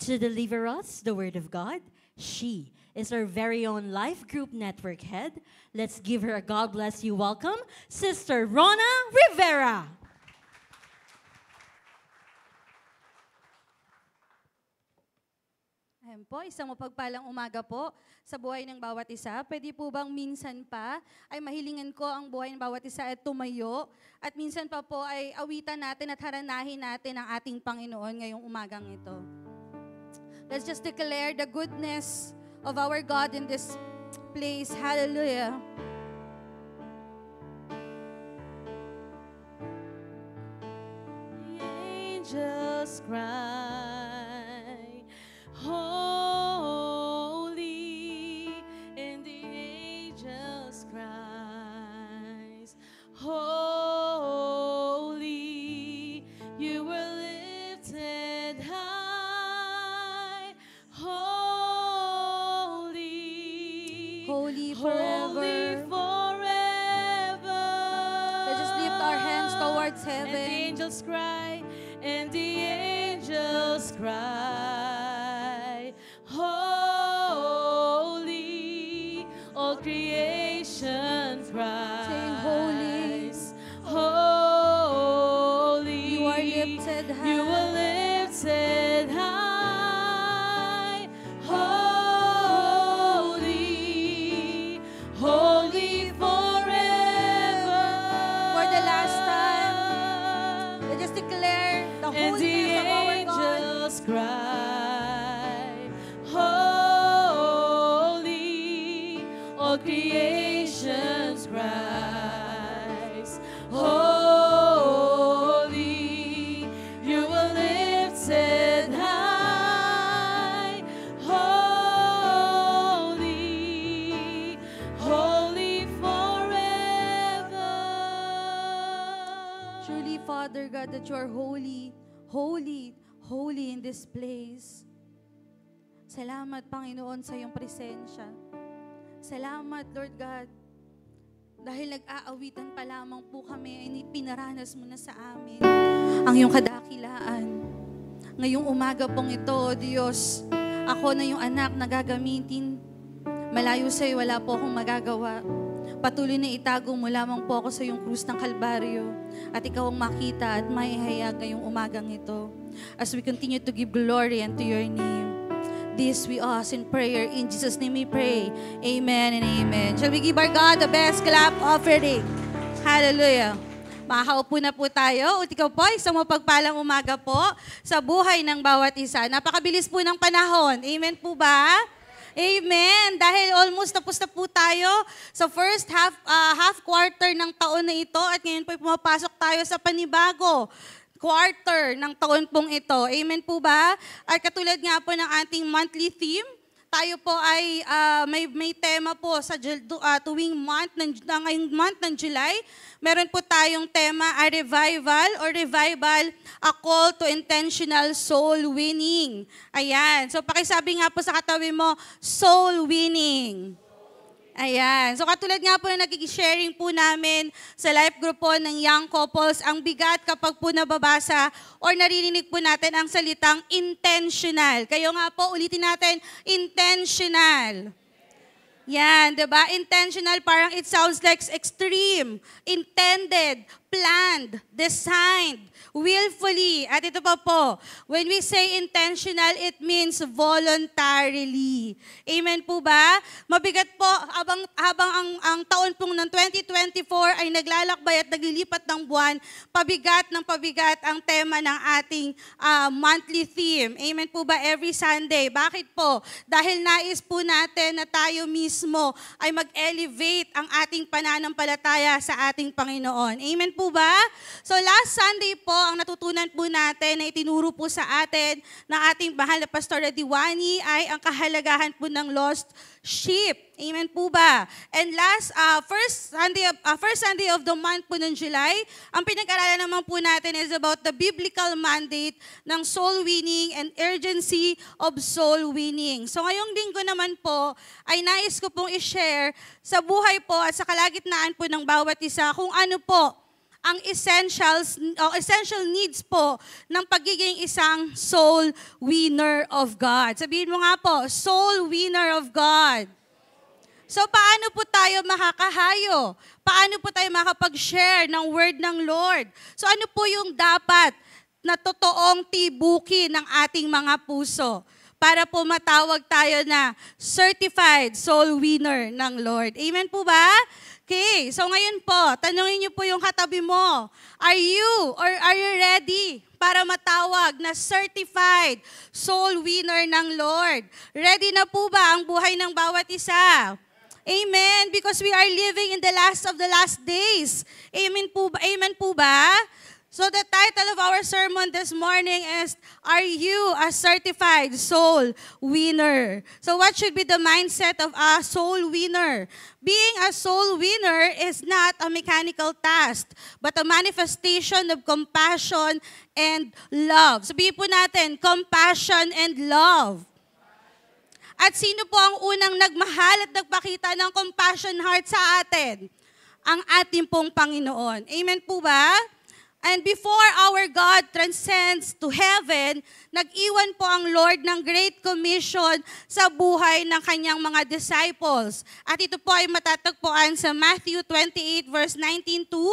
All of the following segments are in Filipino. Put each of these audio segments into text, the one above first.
To deliver us the Word of God, she is our very own Life Group Network head. Let's give her a God bless you welcome, Sister Rona Rivera. Ayan po, isang mapagpalang umaga po sa buhay ng bawat isa. Pwede po bang minsan pa ay mahilingan ko ang buhay ng bawat isa at tumayo? At minsan pa po ay awitan natin at haranahin natin ang ating Panginoon ngayong umagang ito. Let's just declare the goodness of our God in this place. Hallelujah. The angels cry, holy, and the angels cries, holy, you were lifted high, holy, Holy holy forever. forever. Let's just lift our hands towards And the heaven. angels cry, and the angels cry, holy, all creation cries, Say, holy. holy, You are lifted high. you are lifted high, holy, holy forever. For the last time, let's just declare the And the holiness of our God. angels cry, holy, all creations cries, holy, you are lifted high, holy, holy forever. Truly, Father God, that you are holy, holy, holy in this place. Salamat, Panginoon, sa iyong presensya. Salamat, Lord God, dahil nag-aawitan pa lamang po kami, ay pinaranas mo na sa amin ang iyong kadakilaan. Ngayong umaga pong ito, O Diyos, ako na yung anak na gagamitin. Malayo sa iyo, wala po akong magagawa. Patuloy na itago mo lamang po ako sa iyong krus ng Kalbaryo at ikaw ang makita at maihayag ngayong umagang ito. As we continue to give glory unto your name. This we ask in prayer. In Jesus' name we pray. Amen and amen. Shall we give our God the best clap offering? Hallelujah. Makakaupo na po tayo. At ikaw po, isang mapagpalang umaga po sa buhay ng bawat isa. Napakabilis po ng panahon. Amen po ba? Amen. Dahil almost tapos na po tayo sa first half quarter ng taon na ito at ngayon po pumapasok tayo sa panibago quarter ng taon pong ito. Amen po ba? At katulad nga po ng ating monthly theme, tayo po ay may tema po sa tuwing ngayong month ng July. Meron po tayong tema, a revival, a call to intentional soul winning. Ayan. So pakisabi nga po sa katabi mo, soul winning. Ayan. So katulad nga po na nagig-sharing po namin sa life group po ng young couples, ang bigat kapag po nababasa or naririnig po natin ang salitang intentional. Kayo nga po, ulitin natin, intentional. Yan, diba? Intentional, parang it sounds like extreme, intended, planned, designed, willfully. At ito pa po, when we say intentional, it means voluntarily. Amen po ba? Mabigat po, habang ang taon pong ng 2024 ay naglalakbay at naglilipat ng buwan, pabigat ang tema ng ating monthly theme. Amen po ba? Every Sunday. Bakit po? Dahil nais po natin na tayo mismo ay mag-elevate ang ating pananampalataya sa ating Panginoon. Amen po ba? So last Sunday po, ang natutunan po natin na itinuro po sa atin ng ating mahal na Pastor Diwani ay ang kahalagahan po ng lost sheep. Amen po ba? And first Sunday of the month po ng July, ang pinag-aralan naman po natin is about the biblical mandate ng soul winning and urgency of soul winning. So ngayong linggo naman po, ay nais ko pong i-share sa buhay po at sa kalagitnaan po ng bawat isa kung ano po ang essential needs po ng pagiging isang soul winner of God. Sabihin mo nga po, soul winner of God. So paano po tayo makakahayo? Paano po tayo makapag-share ng word ng Lord? So ano po yung dapat na totoong tibuki ng ating mga puso para po matawag tayo na certified soul winner ng Lord? Amen po ba? Okay, so ngayon po, tanungin niyo po yung katabi mo, are you ready para matawag na certified soul winner ng Lord? Ready na po ba ang buhay ng bawat isa? Amen, because we are living in the last of the last days. Amen po ba? Amen po ba? So the title of our sermon this morning is, Are You a Certified Soul Winner? So what should be the mindset of a soul winner? Being a soul winner is not a mechanical task, but a manifestation of compassion and love. Sabihin po natin, compassion and love. At sino po ang unang nagmahal at nagpakita ng compassion heart sa atin? Ang ating pong Panginoon. Amen po ba? And before our God transcends to heaven, nag-iwan po ang Lord ng Great Commission sa buhay ng kanyang mga disciples. At ito po ay matatagpuan sa Matthew 28 verse 19 to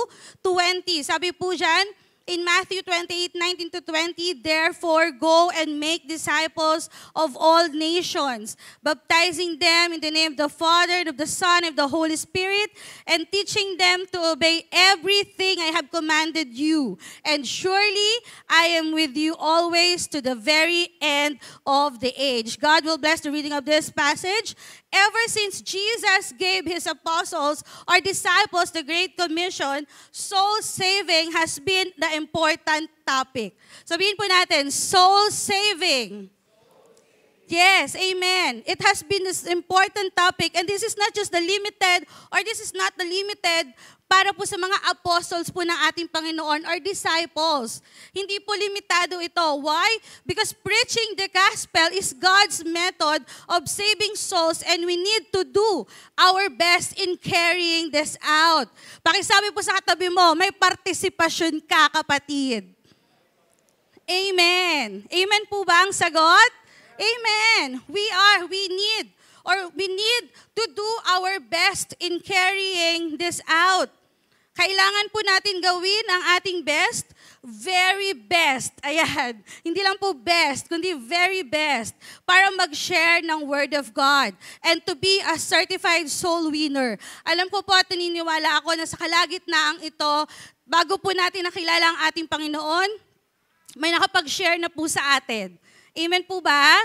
20. Sabi po dyan, in Matthew 28:19 to 20, therefore go and make disciples of all nations, baptizing them in the name of the Father, and of the Son, and of the Holy Spirit, and teaching them to obey everything I have commanded you. And surely I am with you always to the very end of the age. God will bless the reading of this passage. Ever since Jesus gave his apostles or disciples the Great Commission, soul saving has been the important topic. Sabihin po natin, soul saving. Yes, amen. It has been this important topic, and this is not just the limited, or this is not the limited para po sa mga apostles po ng ating Panginoon or disciples. Hindi po limitado ito. Why? Because preaching the gospel is God's method of saving souls, and we need to do our best in carrying this out. Pakisabi po sa katabi mo, may partisipasyon ka, kapatid. Amen. Amen po ba ang sagot? Amen. We need to do our best in carrying this out. Kailangan po natin gawin ang ating best, very best. Ayan, hindi lang po best, kundi very best para mag-share ng Word of God and to be a certified soul winner. Alam ko po at naniniwala ako na sa kalagitnaan ito, bago po natin nakilala ang ating Panginoon, may nakapag-share na po sa atin. Amen po ba?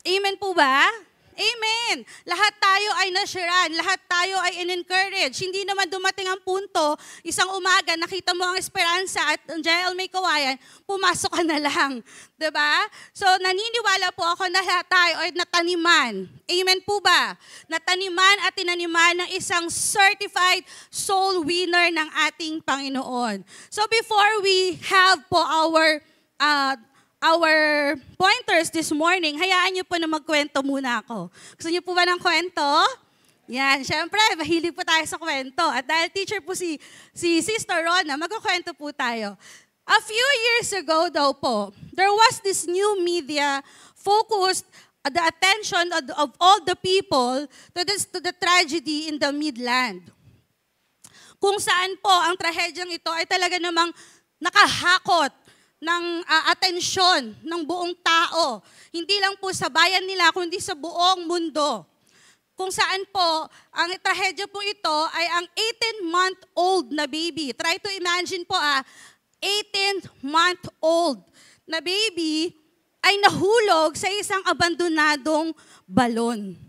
Amen po ba? Amen. Lahat tayo ay nasyaran, lahat tayo ay in-encourage. Hindi naman dumating ang punto, isang umaga, nakita mo ang esperansa at ang JL may kawayan, pumasok ka na lang. Diba? So naniniwala po ako na lahat tayo ay nataniman. Amen po ba? Nataniman at tinaniman ng isang certified soul winner ng ating Panginoon. So before we have po our pointers this morning, hayaan niyo po na magkwento muna ako. Gusto niyo po ba ng kwento? Yan, syempre, mahilig po tayo sa kwento. At dahil teacher po si Sister Rona, magkukwento po tayo. A few years ago daw po, there was this new media focused the attention of all the people to the tragedy in the Midland. Kung saan po ang trahedyang ito ay talaga namang nakahakot ng atensyon ng buong tao. Hindi lang po sa bayan nila, kundi sa buong mundo. Kung saan po, ang trahedya po ito ay ang 18-month-old na baby. Try to imagine po 18-month-old na baby ay nahulog sa isang abandonadong balon.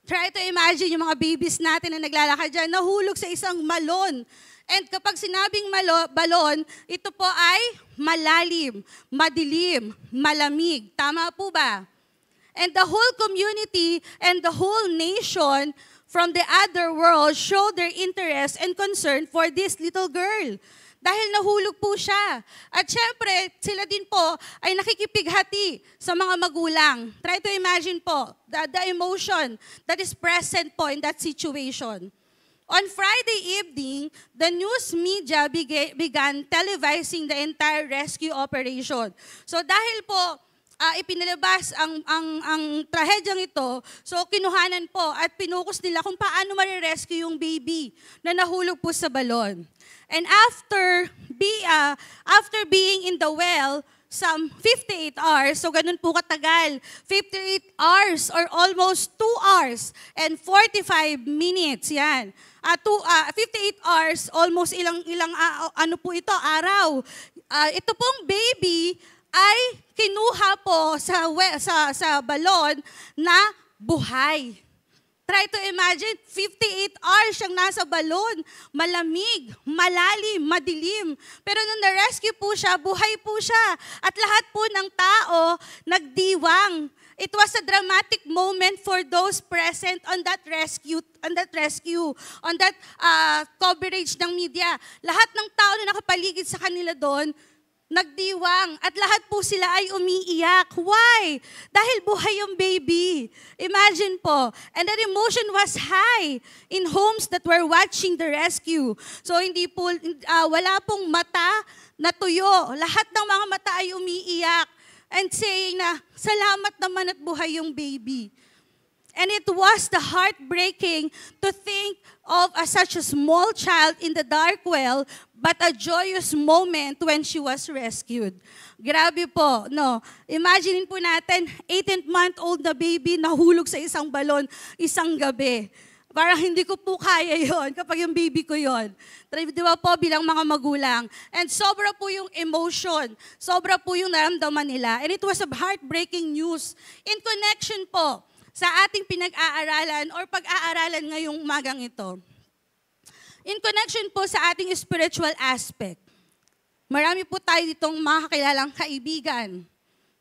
Try to imagine yung mga babies natin na naglalakad dyan, nahulog sa isang malon. And kapag sinabing balon, ito po ay malalim, madilim, malamig. Tama po ba? And the whole community and the whole nation from the other world showed their interest and concern for this little girl. Dahil nahulog po siya. At syempre, sila din po ay nakikipighati sa mga magulang. Try to imagine po the emotion that is present po in that situation. On Friday evening, the news media began televising the entire rescue operation. So dahil po ipinalabas ang trahedyang ito, so kinuhanan po at pinukus nila kung paano marirescue yung baby na nahulog po sa balon. And after being in the well, some 58 hours, so ganun po katagal, 58 hours or almost 2 hours and 45 minutes, yan. 58 hours, almost ilang ano po ito, araw. Ito pong baby ay kinuha po sa balon na buhay. Try to imagine, 58 hours siyang nasa balon, malamig, malalim, madilim. Pero nung na-rescue po siya, buhay po siya. At lahat po ng tao nagdiwang. It was a dramatic moment for those present on that rescue, on that coverage ng media. Lahat ng tao na nakapaligid sa kanila doon, nagdiwang at lahat po sila ay umiiyak. Why? Dahil buhay yung baby. Imagine po. And the emotion was high in homes that were watching the rescue. So hindi po, wala pong mata na tuyo. Lahat ng mga mata ay umiiyak and saying na, salamat naman at buhay yung baby. And it was the heartbreaking to think of such a small child in the dark well, but a joyous moment when she was rescued. Grabe po, no? Imagine po natin, 18-month-old na baby nahulog sa isang balon isang gabi. Parang hindi ko po kaya yon kapag yung baby ko yon. Di ba po bilang mga magulang? And sobra po yung emotion, sobra po yung naramdaman nila. And it was a heartbreaking news in connection po sa ating pinag-aaralan or pag-aaralan ngayong umagang ito. In connection po sa ating spiritual aspect, marami po tayo ditong makakilalang kaibigan.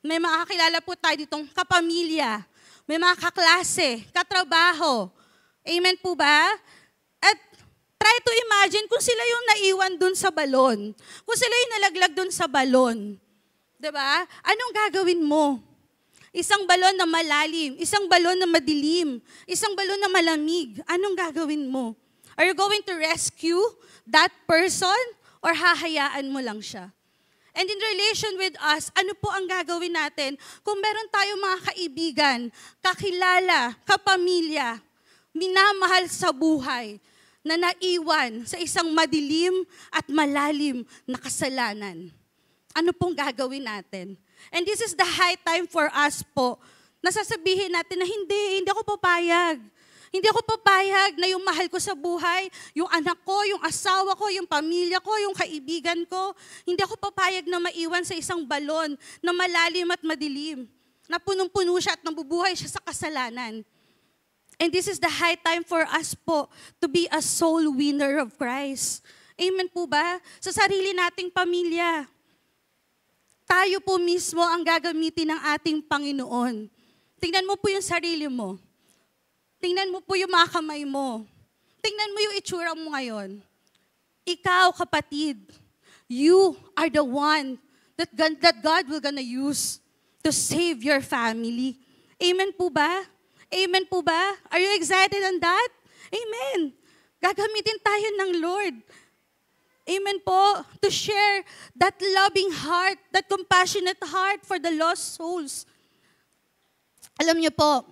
May makakilala po tayo ditong kapamilya. May mga kaklase, katrabaho. Amen po ba? At try to imagine kung sila yung naiwan dun sa balon. Kung sila yung nalaglag dun sa balon. Diba? Anong gagawin mo? Isang balon na malalim, isang balon na madilim, isang balon na malamig. Anong gagawin mo? Are you going to rescue that person or hahayaan mo lang siya? And in relation with us, ano po ang gagawin natin kung meron tayong mga kaibigan, kakilala, kapamilya, minamahal sa buhay, na naiwan sa isang madilim at malalim na kasalanan? Ano pong gagawin natin? And this is the high time for us po, na sasabihin natin na hindi ako papayag. Hindi ako papayag na yung mahal ko sa buhay, yung anak ko, yung asawa ko, yung pamilya ko, yung kaibigan ko, hindi ako papayag na maiwan sa isang balon na malalim at madilim, na punong-puno siya at nabubuhay siya sa kasalanan. And this is the high time for us po to be a soul winner of Christ. Amen po ba? Sa sarili nating pamilya, tayo po mismo ang gagamitin ng ating Panginoon. Tingnan mo po yung sarili mo. Tingnan mo po yung mga kamay mo. Tingnan mo yung itsura mo ngayon. Ikaw, kapatid, you are the one that God will gonna use to save your family. Amen po ba? Amen po ba? Are you excited on that? Amen. Gagamitin tayo ng Lord. Amen po, to share that loving heart, that compassionate heart for the lost souls. Alam niyo po,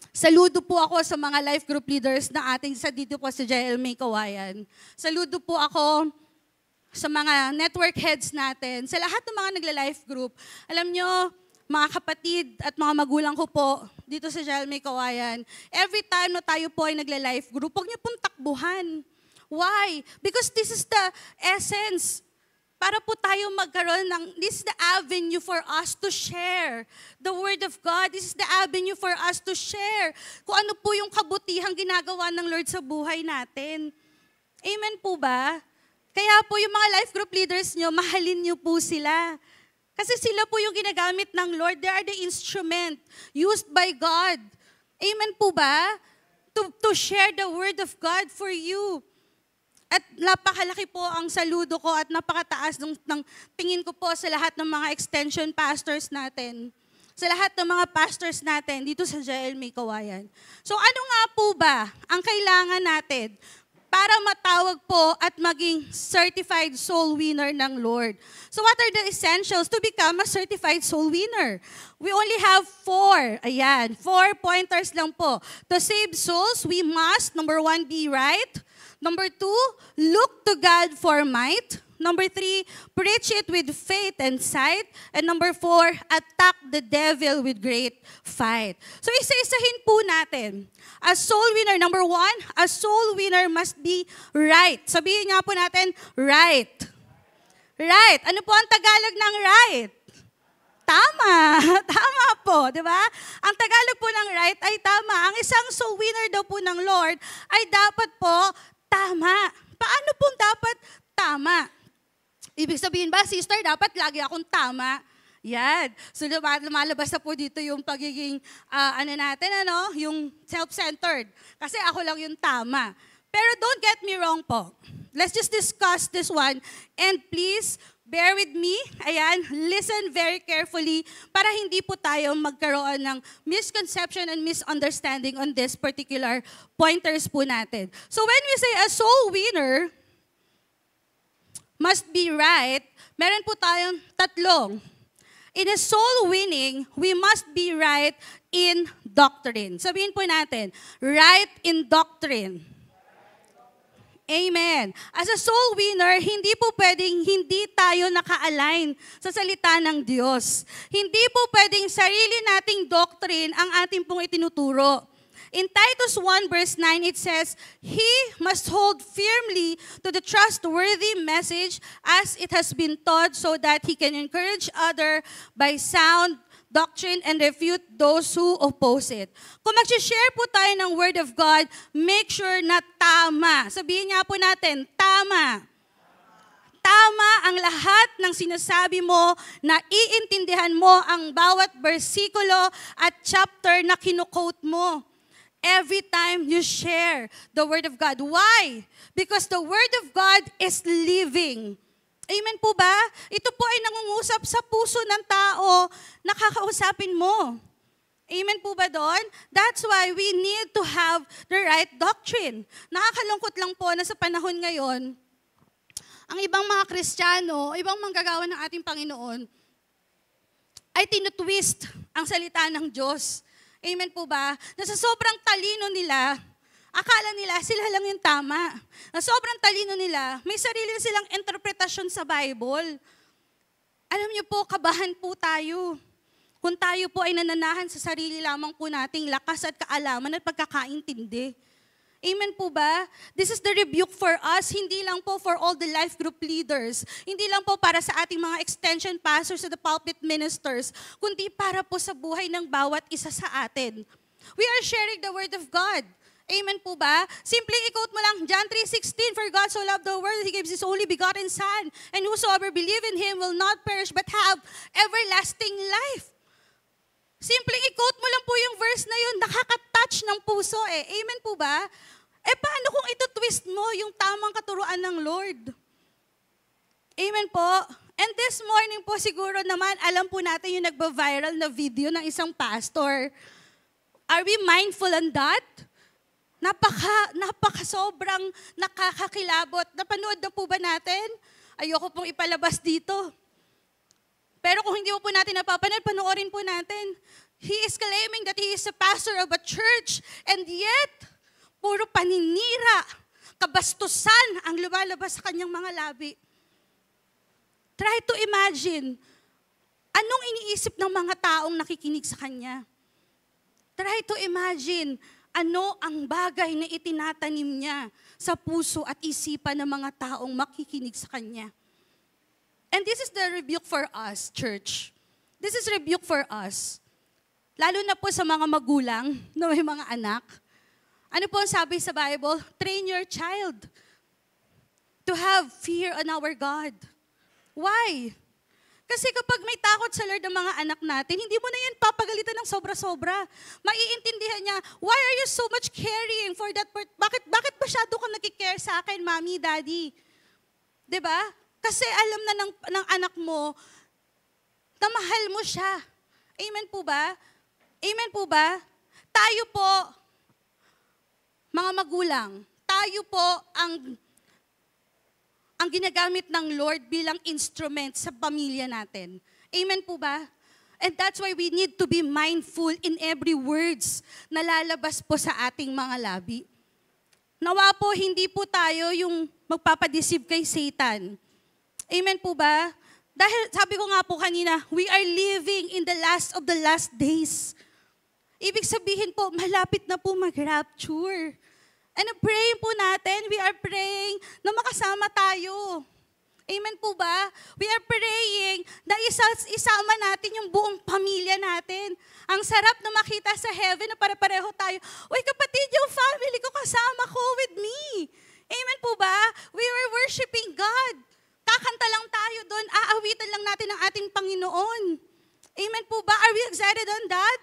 saludo po ako sa mga life group leaders na ating dito po sa JLMA Kawayan. Saludo po ako sa mga network heads natin, sa lahat ng mga nagla-life group. Alam niyo, mga kapatid at mga magulang ko po dito sa JLMA Kawayan, every time na tayo po ay nagla-life group, huwag niyo pong takbuhan. Why? Because this is the essence. Para po tayo magkaroon this is the avenue for us to share the Word of God. This is the avenue for us to share kung ano po yung kabutihang ginagawa ng Lord sa buhay natin. Amen po ba? Kaya po yung mga life group leaders nyo, mahalin nyo po sila. Kasi sila po yung ginagamit ng Lord. They are the instrument used by God. Amen po ba? To share the Word of God for you. At napakalaki po ang saludo ko at napakataas ng tingin ko po sa lahat ng mga extension pastors natin. sa lahat ng mga pastors natin dito sa JLMA Kawayan. So ano nga po ba ang kailangan natin para matawag po at maging certified soul winner ng Lord? So what are the essentials to become a certified soul winner? We only have 4. Ayan, 4 pointers lang po. To save souls, we must, number 1, be right. Number 2, look to God for might. Number 3, preach it with faith and sight. And number 4, attack the devil with great fight. So isa-isahin po natin. As soul winner, number 1, a soul winner must be right. Sabihin nga po natin, right. Right. Ano po ang Tagalog ng right? Tama. Tama po, di ba? Ang Tagalog po ng right ay tama. Ang isang soul winner daw po ng Lord ay dapat po tama. Paano po dapat tama? Ibig sabihin ba, sister, dapat lagi akong tama? Yan. So lumalabas na po dito yung pagiging, yung self-centered. Kasi ako lang yung tama. Pero don't get me wrong po. Let's just discuss this one. And please, bear with me. Ayan, listen very carefully para hindi po tayo magkaroon ng misconception and misunderstanding on this particular pointers po natin. So when we say a soul winner must be right, meron po tayong tatlong. In a soul winning, we must be right in doctrine. Sabihin po natin, right in doctrine. Amen. As a soul winner, hindi po pwedeng hindi tayo naka-align sa salita ng Diyos. Hindi po pwedeng sarili nating doctrine ang ating pong itinuturo. In Titus 1 verse 9, it says, he must hold firmly to the trustworthy message as it has been taught so that he can encourage others by sound doctrine and refute those who oppose it. Kung mag-share po tayo ng Word of God, make sure na tama. Sabihin nga po natin, tama. Tama ang lahat ng sinasabi mo na iintindihan mo ang bawat bersikulo at chapter na kinu-quote mo. Every time you share the Word of God. Why? Because the Word of God is living. Amen po ba? Ito po ay nangungusap sa puso ng tao na kakausapin mo. Amen po ba doon? That's why we need to have the right doctrine. Nakakalungkot lang po na sa panahon ngayon, ang ibang mga Kristiyano, ibang manggagawa ng ating Panginoon, ay tinutwist ang salita ng Diyos. Amen po ba? Na sa sobrang talino nila, akala nila sila lang yung tama. Na sobrang talino nila, may sarili silang interpretasyon sa Bible. Alam niyo po, kabahan po tayo. Kung tayo po ay nananahan sa sarili lamang po nating lakas at kaalaman at pagkakaintindi. Amen po ba? This is the rebuke for us, hindi lang po for all the life group leaders, hindi lang po para sa ating mga extension pastors at the pulpit ministers, kundi para po sa buhay ng bawat isa sa atin. We are sharing the Word of God. Amen po ba? Simply i-quote mo lang, John 3:16, for God so loved the world that He gives His only begotten Son, and whosoever believe in Him will not perish but have everlasting life. Simple i-quote mo lang po yung verse na yun, nakaka-touch ng puso eh. Amen po ba? Paano kung ito-twist mo yung tamang katuruan ng Lord? Amen po? And this morning po siguro naman, alam po natin yung nagba-viral na video ng isang pastor. Are we mindful on that? Napaka sobrang nakakakilabot. Napanood na po ba natin? Ayoko pong ipalabas dito. Pero kung hindi po natin napapanood, panoorin po natin. He is claiming that he is a pastor of a church, and yet, puro paninira, kabastusan ang lumalabas sa kanyang mga labi. Try to imagine, anong iniisip ng mga taong nakikinig sa kanya? Try to imagine, ano ang bagay na itinatanim niya sa puso at isipan ng mga taong makikinig sa kanya. And this is the rebuke for us, church. This is rebuke for us. Lalo na po sa mga magulang na may mga anak. Ano po ang sabi sa Bible? Train your child to have fear on our God. Why? Kasi kapag may takot sa Lord ng mga anak natin, hindi mo na yan papagalitan ng sobra-sobra. Maiintindihan niya, why are you so much caring for that part? Bakit masyado ka nagkikare sa akin, mommy, daddy? Diba? Kasi alam na ng anak mo na mahal mo siya. Amen po ba? Amen po ba? Tayo po, mga magulang, tayo po ang ginagamit ng Lord bilang instrument sa pamilya natin. Amen po ba? And that's why we need to be mindful in every words na lalabas po sa ating mga labi. Nawa po, hindi po tayo yung magpapadeceive kay Satan. Amen po ba? Dahil sabi ko nga po kanina, we are living in the last of the last days. Ibig sabihin po, malapit na po mag-rapture. And ang praying po natin, we are praying na makasama tayo. Amen po ba? We are praying na isama natin yung buong pamilya natin. Ang sarap na makita sa heaven na pare-pareho tayo. Uy kapatid, yung family ko kasama ko with me. Amen po ba? We were worshiping God. Kakanta lang tayo doon, aawitan lang natin ang ating Panginoon. Amen po ba? Are we excited on that?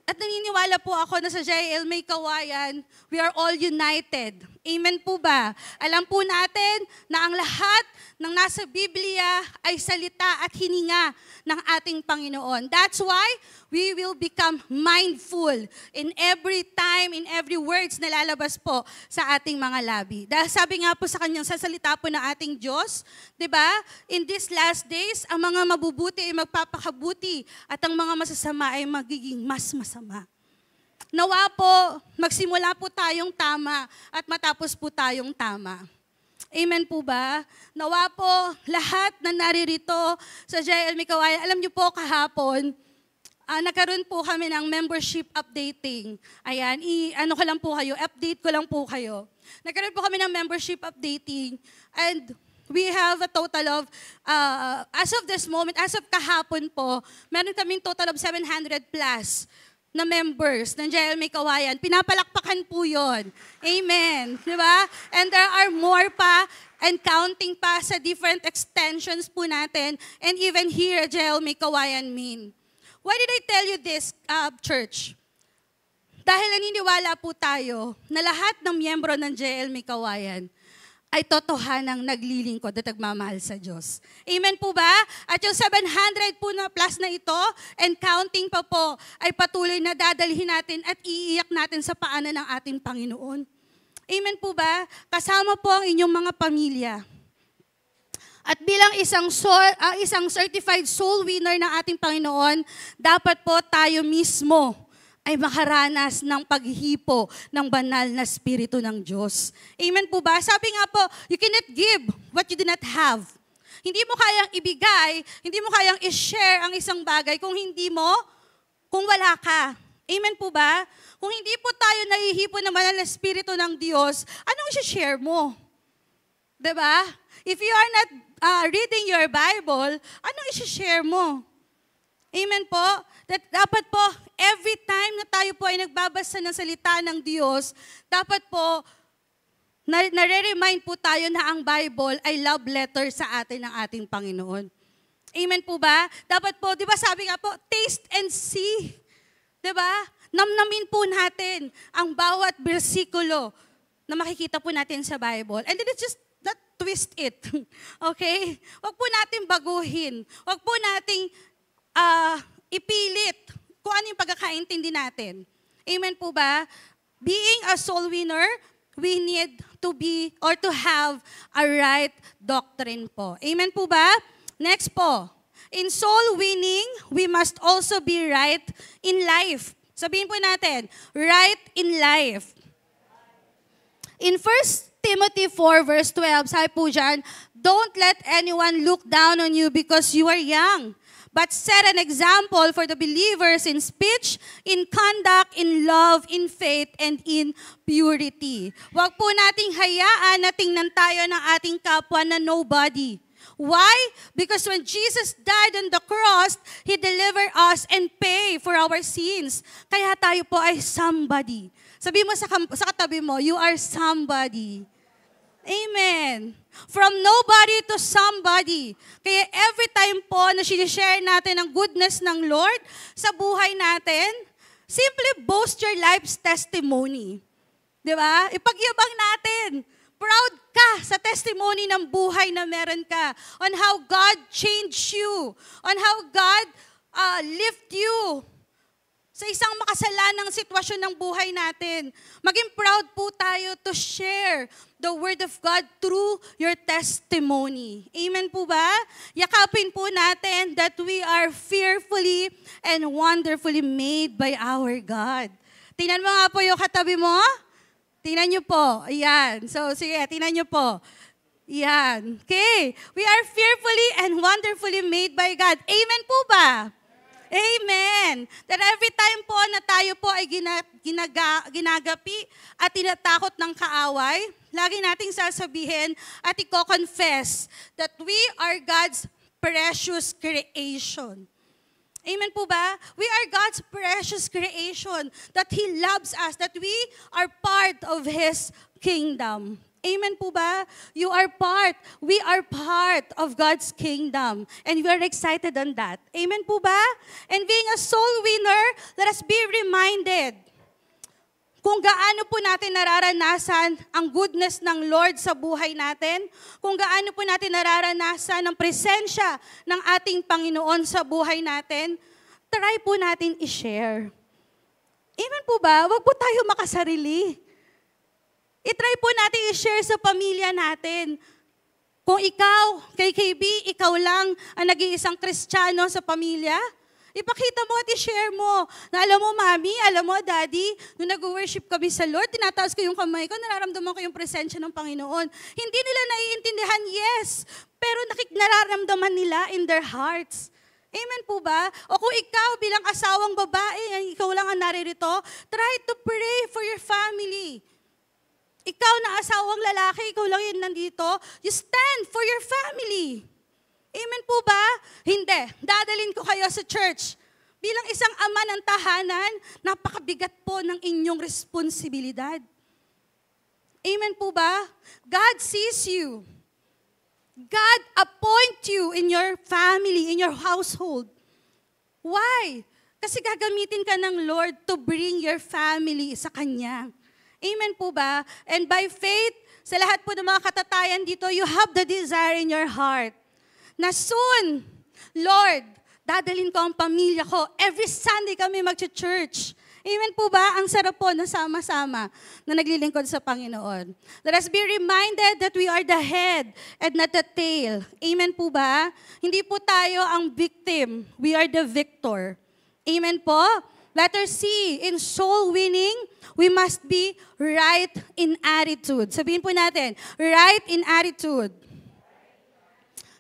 At naniniwala po ako na sa JL May Kawayan, we are all united. Amen po ba? Alam po natin na ang lahat ng nasa Biblia ay salita at hininga ng ating Panginoon. That's why we will become mindful in every time, in every words na lalabas po sa ating mga labi. Dahil sabi nga po sa kanyang sasalita po ng ating Diyos, di ba? In these last days, ang mga mabubuti ay magpapakabuti at ang mga masasama ay magiging mas masama. Nawa po, magsimula po tayong tama at matapos po tayong tama. Amen po ba? Nawa po, lahat na naririto sa JL May Kawayan, alam niyo po kahapon, nagkaroon po kami ng membership updating. Ayan, ano ko lang po kayo, update ko lang po kayo. Nagkaroon po kami ng membership updating and we have a total of, as of this moment, as of kahapon po, meron kaming total of 700 plus na members ng JL May Kawayan. Pinapalakpakan po yun. Amen. Di ba? And there are more pa and counting pa sa different extensions po natin and even here at JL May Kawayan Main. Why did I tell you this, church? Dahil naniniwala po tayo na lahat ng miyembro ng JL May Kawayan ay totohanang naglilingkod at nagmamahal sa Diyos. Amen po ba? At yung 700 po na plus na ito and counting pa po ay patuloy na dadalhin natin at iiyak natin sa paanan ng ating Panginoon. Amen po ba? Kasama po ang inyong mga pamilya. At bilang isang certified soul winner ng ating Panginoon, dapat po tayo mismo ay makaranas ng paghihipo ng banal na Espiritu ng Diyos. Amen po ba? Sabi nga po, you cannot give what you do not have. Hindi mo kayang ibigay, hindi mo kayang i-share ang isang bagay kung wala ka. Amen po ba? Kung hindi po tayo nahihipo ng banal na Espiritu ng Diyos, anong i-share mo? Diba? If you are not reading your Bible, anong i-share mo? Amen po? That dapat po, every time na tayo po ay nagbabasa ng salita ng Diyos, dapat po, nare-remind po tayo na ang Bible ay love letter sa atin ng ating Panginoon. Amen po ba? Dapat po, di ba sabi nga po, taste and see. Di ba? Namnamin po natin ang bawat bersikulo na makikita po natin sa Bible. And then it's just not twist it. Okay? Huwag po natin baguhin. Huwag po nating ipilit kung ano yung pagkakaintindi natin. Amen po ba? Being a soul winner, we need to be or to have a right doctrine po. Amen po ba? Next po. In soul winning, we must also be right in life. Sabihin po natin, right in life. In 1 Timothy 4 verse 12, sabi po dyan, don't let anyone look down on you because you are young. But set an example for the believers in speech, in conduct, in love, in faith, and in purity. Huwag po nating hayaan na tingnan tayo ng ating kapwa na nobody. Why? Because when Jesus died on the cross, He delivered us and paid for our sins. Kaya tayo po ay somebody. Sabi mo sa katabi mo, you are somebody. Amen. From nobody to somebody. Kaya every time po na sinishare natin ang goodness ng Lord sa buhay natin, simply boast your life's testimony. Di ba? Ipagyabang natin. Proud ka sa testimony ng buhay na meron ka. On how God changed you. On how God lift you sa isang makasalanang sitwasyon ng buhay natin. Maging proud po tayo to share the Word of God through your testimony. Amen po ba? Yakapin po natin that we are fearfully and wonderfully made by our God. Tingnan mo nga po yung katabi mo. Tingnan nyo po. Ayan. So, sige, tingnan nyo po. Yan. Okay. We are fearfully and wonderfully made by God. Amen po ba? Amen. That every time po na tayo po ay ginagapi at tinatakot ng kaaway, lagi nating sasabihin at i-confess that we are God's precious creation. Amen po ba? We are God's precious creation, that He loves us, that we are part of His kingdom. Amen po ba? We are part of God's kingdom. And we are excited on that. Amen po ba? And being a soul winner, let us be reminded kung gaano po natin nararanasan ang goodness ng Lord sa buhay natin, kung gaano po natin nararanasan ang presensya ng ating Panginoon sa buhay natin, try po natin i-share. Amen po ba? Huwag po tayo makasarili. I-try po natin i-share sa pamilya natin. Kung ikaw, kay KB, ikaw lang ang nag-iisang Kristiyano sa pamilya, ipakita mo at i-share mo. Na alam mo, Mami, alam mo, Daddy, nung nag-worship kami sa Lord, tinataas ko yung kamay ko, nararamdaman ko yung presensya ng Panginoon. Hindi nila naiintindihan, yes, pero nararamdaman nila in their hearts. Amen po ba? O kung ikaw bilang asawang babae, ikaw lang ang naririto, try to pray for your family. Ikaw na asawang lalaki, ikaw lang yun nandito, you stand for your family. Amen po ba? Hindi. Dadalhin ko kayo sa church. Bilang isang ama ng tahanan, napakabigat po ng inyong responsibilidad. Amen po ba? God sees you. God appoint you in your family, in your household. Why? Kasi gagamitin ka ng Lord to bring your family sa Kanya. Amen po ba? And by faith, sa lahat po ng mga katatayan dito, you have the desire in your heart na soon, Lord, dadalhin ko ang pamilya ko. Every Sunday kami mag-church. Amen po ba? Ang sarap po na sama-sama na naglilingkod sa Panginoon. Let us be reminded that we are the head and not the tail. Amen po ba? Hindi po tayo ang victim. We are the victor. Amen po? Letter C, in soul winning, we must be right in attitude. Sabihin po natin, right in attitude.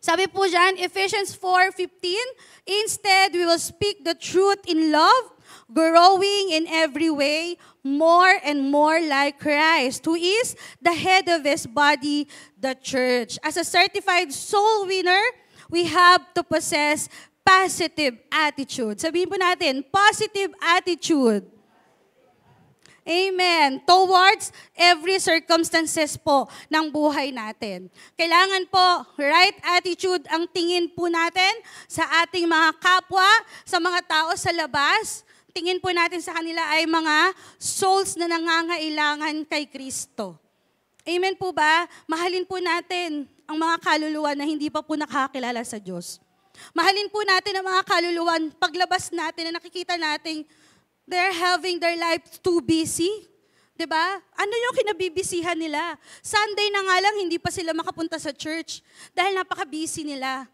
Sabi po dyan, Ephesians 4:15, instead, we will speak the truth in love, growing in every way, more and more like Christ, who is the head of His body, the church. As a certified soul winner, we have to possess positive attitude. Sabihin po natin, positive attitude. Amen. Towards every circumstances po ng buhay natin. Kailangan po, right attitude ang tingin po natin sa ating mga kapwa, sa mga tao sa labas. Tingin po natin sa kanila ay mga souls na nangangailangan kay Kristo. Amen po ba? Mahalin po natin ang mga kaluluwa na hindi pa po nakakilala sa Diyos. Mahalin po natin ang mga kaluluwan paglabas natin na nakikita natin they're having their lives too busy. Diba? Ano yung kinabibisihan nila? Sunday na nga lang, hindi pa sila makapunta sa church dahil napaka-busy nila.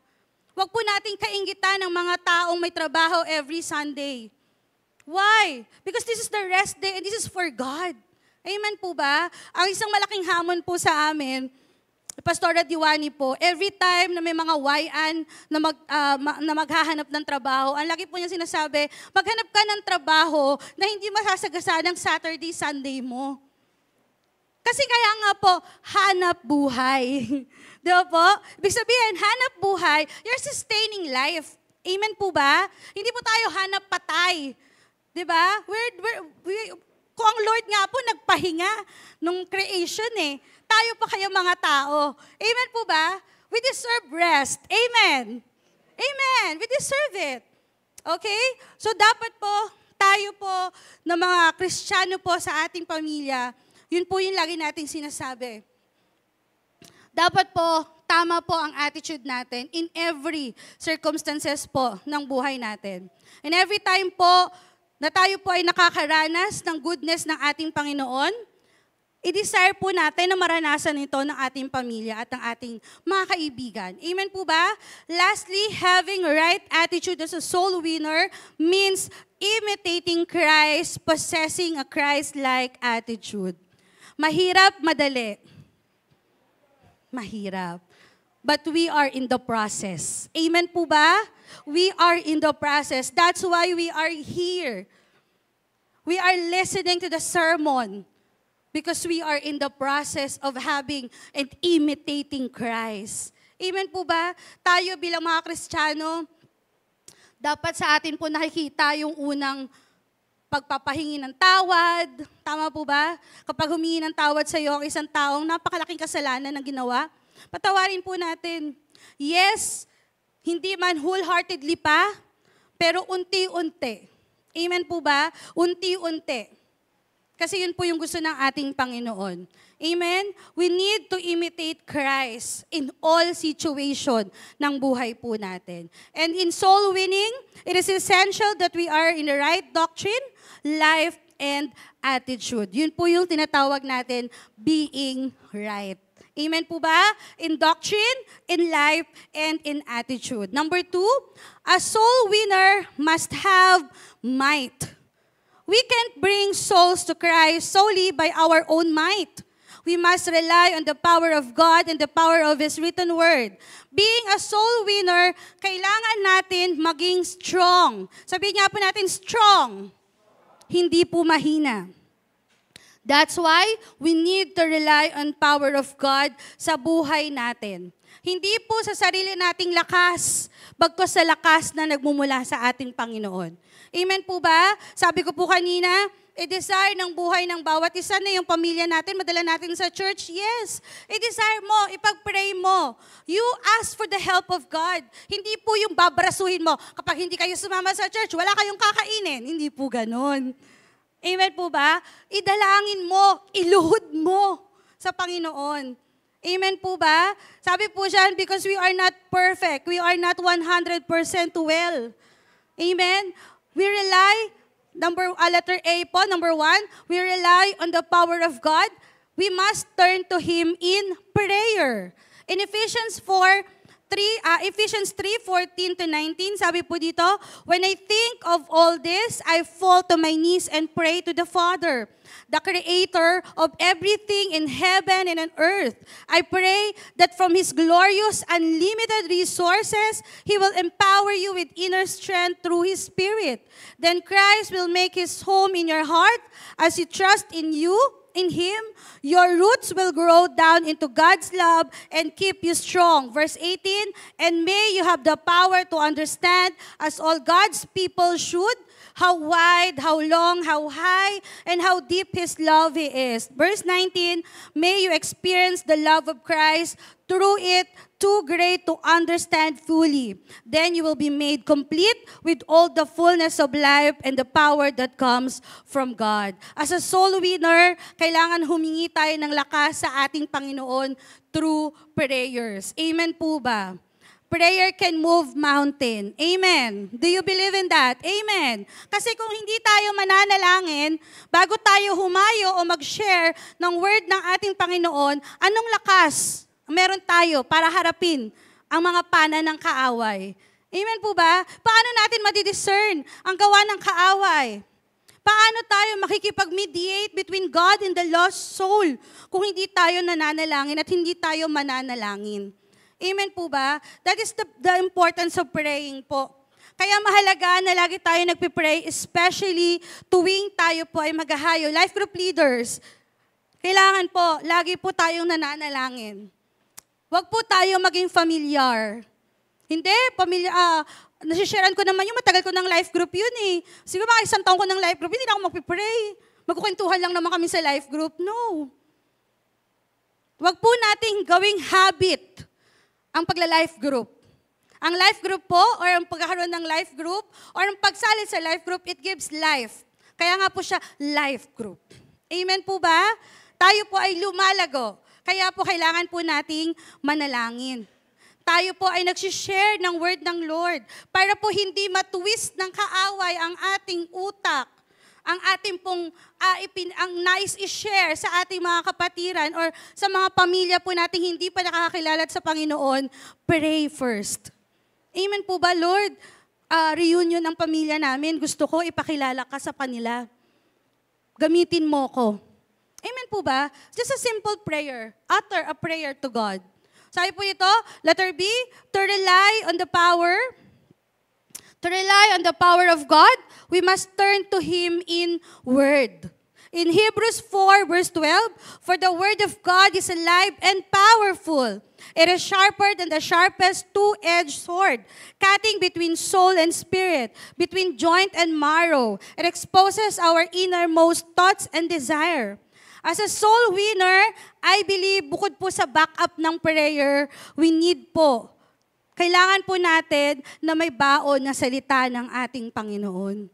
Huwag po nating kainggitan ng mga taong may trabaho every Sunday. Why? Because this is the rest day and this is for God. Amen po ba? Ang isang malaking hamon po sa amin, Pastora Diwani po, every time na may mga YN na maghahanap ng trabaho, ang lagi po niya sinasabi, maghanap ka ng trabaho na hindi masasagasaan ng Saturday, Sunday mo. Kasi kaya nga po, hanap buhay. Di ba po? Ibig sabihin, hanap buhay, you're sustaining life. Amen po ba? Hindi po tayo hanap patay. Di ba? Kung ang Lord nga po nagpahinga nung creation tayo pa kayo mga tao. Amen po ba? We deserve rest. Amen. Amen. We deserve it. Okay? So dapat po, tayo po na mga Kristiyano po sa ating pamilya, yun po yung lagi nating sinasabi. Dapat po, tama po ang attitude natin in every circumstances po ng buhay natin. And every time po na tayo po ay nakakaranas ng goodness ng ating Panginoon, i-desire po natin na maranasan ito ng ating pamilya at ng ating mga kaibigan. Amen po ba? Lastly, having right attitude as a soul winner means imitating Christ, possessing a Christ-like attitude. Mahirap, madali. Mahirap. But we are in the process. Amen po ba? We are in the process. That's why we are here. We are listening to the sermon because we are in the process of having and imitating Christ. Amen po ba? Tayo bilang mga Kristiyano, dapat sa atin po nakikita yung unang pagpapahingi ng tawad. Tama po ba? Kapag humingi ng tawad sa iyo ang isang taong napakalaking kasalanan na ginawa, patawarin po natin. Yes, hindi man wholeheartedly pa, pero unti-unti. Amen po ba? Unti-unti. Kasi yun po yung gusto ng ating Panginoon. Amen? We need to imitate Christ in all situation ng buhay po natin. And in soul winning, it is essential that we are in the right doctrine, life, and attitude. Yun po yung tinatawag natin being right. Amen po ba? In doctrine, in life, and in attitude. Number 2, a soul winner must have might. We can't bring souls to Christ solely by our own might. We must rely on the power of God and the power of His written word. Being a soul winner, kailangan natin maging strong. Sabihin nga po natin, strong. Hindi po mahina. That's why we need to rely on power of God sa buhay natin. Hindi po sa sarili nating lakas, bagkus sa lakas na nagmumula sa ating Panginoon. Amen po ba? Sabi ko po kanina, i-desire ng buhay ng bawat isa na yung pamilya natin, madala natin sa church. Yes, i-desire mo, ipag-pray mo. You ask for the help of God. Hindi po yung babrasuhin mo. Kapag hindi kayo sumama sa church, wala kayong kakainin. Hindi po ganun. Amen po ba? Idalangin mo, iluhod mo sa Panginoon. Amen po ba? Sabi po dyan, because we are not perfect. We are not 100% well. Amen? We rely, letter A po, number 1, we rely on the power of God. We must turn to Him in prayer. In Ephesians 3:14-19, sabi po dito, when I think of all this, I fall to my knees and pray to the Father, the Creator of everything in heaven and on earth. I pray that from His glorious, unlimited resources, He will empower you with inner strength through His Spirit. Then Christ will make His home in your heart as you trust in Him. Your roots will grow down into God's love and keep you strong. Verse 18, and may you have the power to understand, as all God's people should, how wide, how long, how high, and how deep His love is. Verse 19, may you experience the love of Christ, through it too great to understand fully. Then you will be made complete with all the fullness of life and the power that comes from God. As a soul winner, kailangan humingi tayo ng lakas sa ating Panginoon through prayers. Amen po ba? Prayer can move mountain. Amen. Do you believe in that? Amen. Kasi kung hindi tayo mananalangin, bago tayo humayo o mag-share ng word ng ating Panginoon, anong lakas meron tayo para harapin ang mga pana ng kaaway? Amen po ba? Paano natin madidiscern ang gawa ng kaaway? Paano tayo makikipag-mediate between God and the lost soul kung hindi tayo nananalangin at hindi tayo mananalangin? Amen po ba? That is the importance of praying po. Kaya mahalaga na lagi tayo nagpipray, especially tuwing tayo po ay maghahayo. Life group leaders, kailangan po, lagi po tayong nananalangin. Huwag po tayo maging familiar. Hindi, nasisharean ko naman yung matagal ko ng life group yun eh. Siguro mga 1 taon ko ng life group, hindi na ako magpipray. Magkukwentuhan lang naman kami sa life group. No. Huwag po nating gawing habit ang pagla-life group. Ang life group po, or ang pagkakaroon ng life group, or ang pagsali sa life group, it gives life. Kaya nga po siya life group. Amen po ba? Tayo po ay lumalago. Kaya po kailangan po nating manalangin. Tayo po ay nagsishare ng word ng Lord para po hindi matwist ng kaaway ang ating utak, ang ating pong ang nais i-share sa ating mga kapatiran or sa mga pamilya po nating hindi pa nakakakilala sa Panginoon. Pray first. Amen po ba, Lord? Reunion ng pamilya namin, gusto ko ipakilala ka sa kanila. Gamitin mo ko. Amen po ba? Just a simple prayer. Utter a prayer to God. Sabi po ito, letter B, to rely on the power of God, we must turn to Him in word. In Hebrews 4 verse 12, for the word of God is alive and powerful. It is sharper than the sharpest two-edged sword, cutting between soul and spirit, between joint and marrow. It exposes our innermost thoughts and desire. As a soul winner, I believe, bukod po sa backup ng prayer, we need po, kailangan po natin na may baon na salita ng ating Panginoon.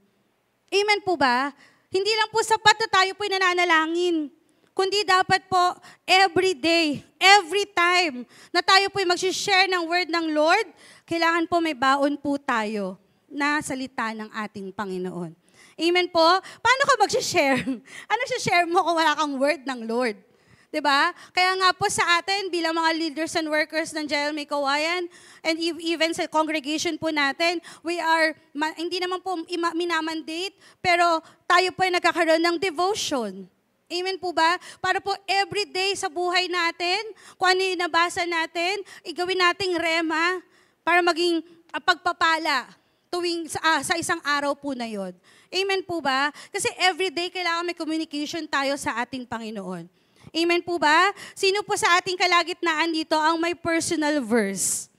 Amen po ba? Hindi lang po sapat na tayo po'y nananalangin, kundi dapat po every day, every time na tayo po'y mag-share ng word ng Lord, kailangan po may baon po tayo na salita ng ating Panginoon. Amen po? Paano ka mag-share? Ano share mo kung wala kang word ng Lord? 'Di ba? Kaya nga po sa atin, bilang mga leaders and workers ng JLMA Kawayan, and even sa congregation po natin, we are, hindi naman po minamandate, pero tayo po ay nagkakaroon ng devotion. Amen po ba? Para po everyday sa buhay natin, kung ano yung nabasa natin, igawin nating rema para maging pagpapala tuwing sa isang araw po na yon. Amen po ba? Kasi everyday kailangan may communication tayo sa ating Panginoon. Amen po ba? Sino po sa ating kalagitnaan dito ang may personal verse?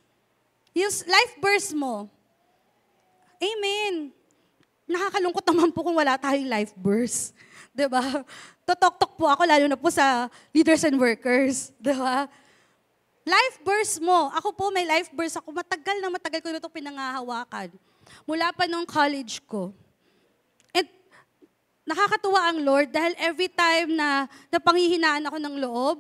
Yung life verse mo. Amen. Nakakalungkot naman po kung wala tayong life verse. Diba? Totok-tok po ako, lalo na po sa leaders and workers. Diba? Life verse mo. Ako po, may life verse ako. Matagal ko na ito pinangahawakan. Mula pa nung college ko. And nakakatuwa ang Lord dahil every time na napanghihinaan ako ng loob,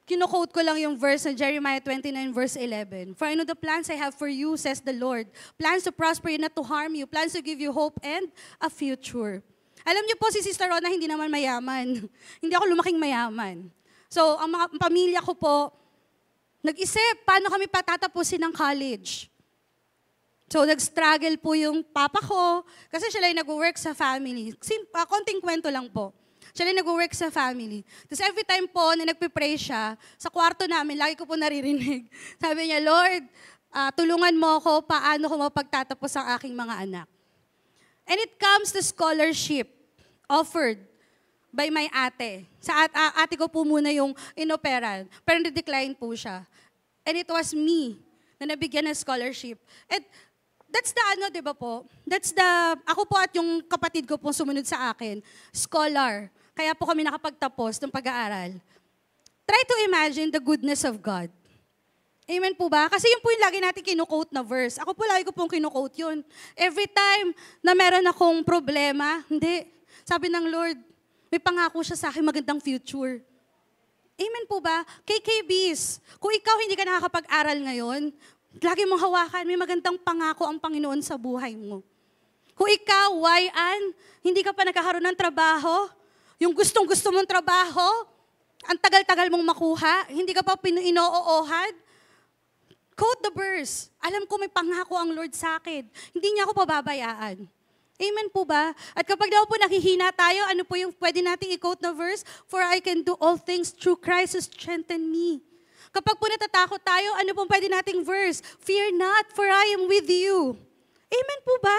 kino-quote ko lang yung verse ng Jeremiah 29 verse 11. For I know the plans I have for you, says the Lord. Plans to prosper you, not to harm you. Plans to give you hope and a future. Alam niyo po, si Sister Rona hindi naman mayaman. Hindi ako lumaking mayaman. So, ang mga pamilya ko po, nag-isip, paano kami patatapusin ng college? So, nag-struggle po yung papa ko, kasi siya lang nag-work sa family. Konting kwento lang po. Siya lang nag-work sa family. Tapos every time po na nagpipray siya, sa kwarto namin, lagi ko po naririnig. Sabi niya, Lord, tulungan mo ako paano ko mapagtatapos ang aking mga anak. And it comes to scholarship offered by my ate. Sa ate ko po muna yung inoperan, pero na-decline po siya. And it was me na nabigyan ng scholarship. And that's the di ba po? Ako po at yung kapatid ko po sumunod sa akin, scholar. Kaya po kami nakapagtapos ng pag-aaral. Try to imagine the goodness of God. Amen po ba? Kasi yun po yung lagi natin kinu-quote na verse. Ako po lagi ko pong kinu-quote yun. Every time na meron akong problema, hindi. Sabi ng Lord, may pangako siya sa akin magandang future. Amen po ba? KKBs, kung ikaw hindi ka nakakapag-aral ngayon, lagi mong hawakan, may magandang pangako ang Panginoon sa buhay mo. Kung ikaw, Wayan, hindi ka pa nagkakaroon ng trabaho, yung gustong-gusto mong trabaho, ang tagal-tagal mong makuha, hindi ka pa inoohad, quote the verse. Alam ko may pangako ang Lord sa akin. Hindi niya ako pababayaan. Amen po ba? At kapag daw po nakihina tayo, ano po yung pwede nating i-quote na verse? For I can do all things through Christ who strengthened me. Kapag po natatakot tayo, ano pong pwede nating verse? Fear not, for I am with you. Amen po ba?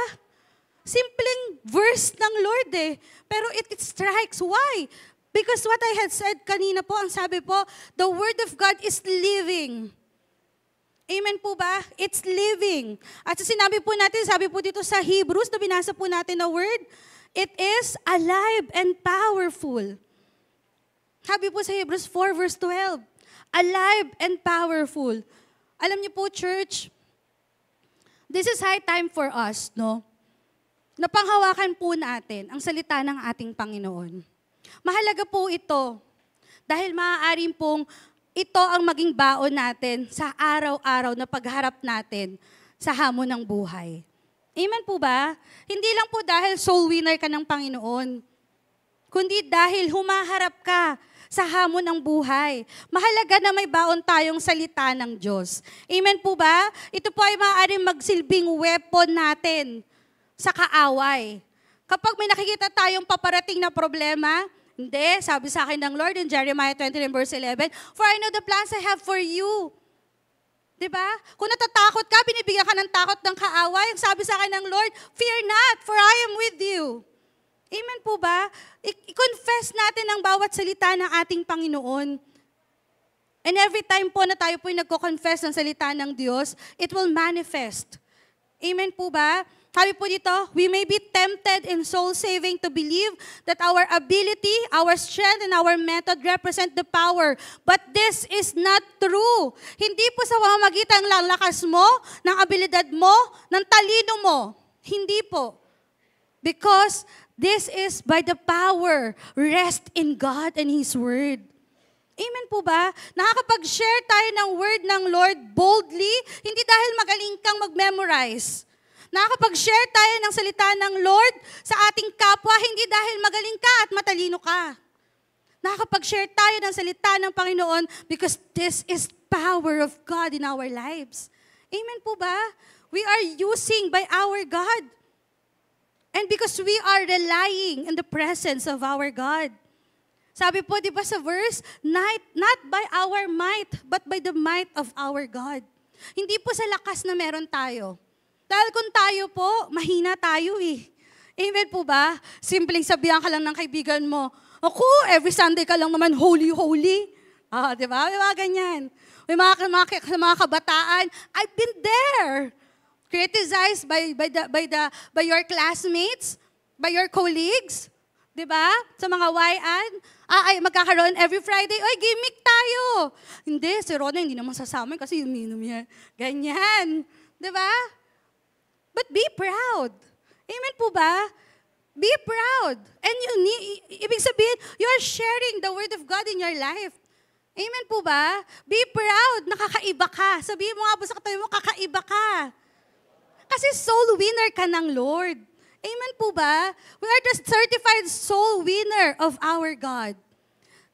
Simpleng verse ng Lord eh. Pero it strikes. Why? Because what I had said kanina po, ang sabi po, the Word of God is living. Amen po ba? It's living. At sa sinabi po natin, sabi po dito sa Hebrews, na binasa po natin na word, it is alive and powerful. Sabi po sa Hebrews 4 verse 12, alive and powerful. Alam niyo po, church, this is high time for us, no? Napanghawakan po natin ang salita ng ating Panginoon. Mahalaga po ito Dahil maaaring pong ito ang maging baon natin sa araw-araw na pagharap natin sa hamon ng buhay. Amen po ba? Hindi lang po dahil soul winner ka ng Panginoon, kundi dahil humaharap ka sa hamon ng buhay. Mahalaga na may baon tayong salita ng Diyos. Amen po ba? Ito po ay maaaring magsilbing weapon natin sa kaaway. Kapag may nakikita tayong paparating na problema, hindi, sabi sa akin ng Lord in Jeremiah 29 verse 11, "For I know the plans I have for you." Diba? Kung natatakot ka, binibigyan ka ng takot ng kaaway, ang sabi sa akin ng Lord, "Fear not, for I am with you." Amen po ba? I-confess natin ang bawat salita ng ating Panginoon. And every time po na tayo po yung nagko-confess ng salita ng Diyos, it will manifest. Amen po ba? Sabi po dito, we may be tempted in soul saving to believe that our ability, our strength, and our method represent the power. But this is not true. Hindi po sa pamamagitan ng lakas mo, ng abilidad mo, ng talino mo. Hindi po. Because this is by the power, rest in God and His Word. Amen po ba? Nakakapag-share tayo ng Word ng Lord boldly, hindi dahil magaling kang mag-memorize. Nakakapag-share tayo ng salita ng Lord sa ating kapwa, hindi dahil magaling ka at matalino ka. Nakakapag-share tayo ng salita ng Panginoon because this is power of God in our lives. Amen po ba? We are using by our God. And because we are relying in the presence of our God. Sabi po, di ba sa verse, not by our might, but by the might of our God. Hindi po sa lakas na meron tayo. Dahil kung tayo po, mahina tayo eh. Amen po ba? Simpleng sabihan ka lang ng kaibigan mo, "Ako, every Sunday ka lang naman holy, holy." Di ba? May mga ganyan. May mga kabataan, I've been there. Criticized by your classmates, by your colleagues, di ba? Sa mga YN, ay magkakaroon every Friday, "Oy, gimmick tayo." Hindi, si Rona hindi naman sasama kasi uminom yan. Ganyan. Di ba? But be proud. Amen po ba? Be proud. And ibig sabihin, you are sharing the Word of God in your life. Amen po ba? Be proud. Nakakaiba ka. Sabihin mo nga po sa katabi mo, kakaiba ka. Kasi soul winner ka ng Lord. Amen po ba? We are the certified soul winner of our God.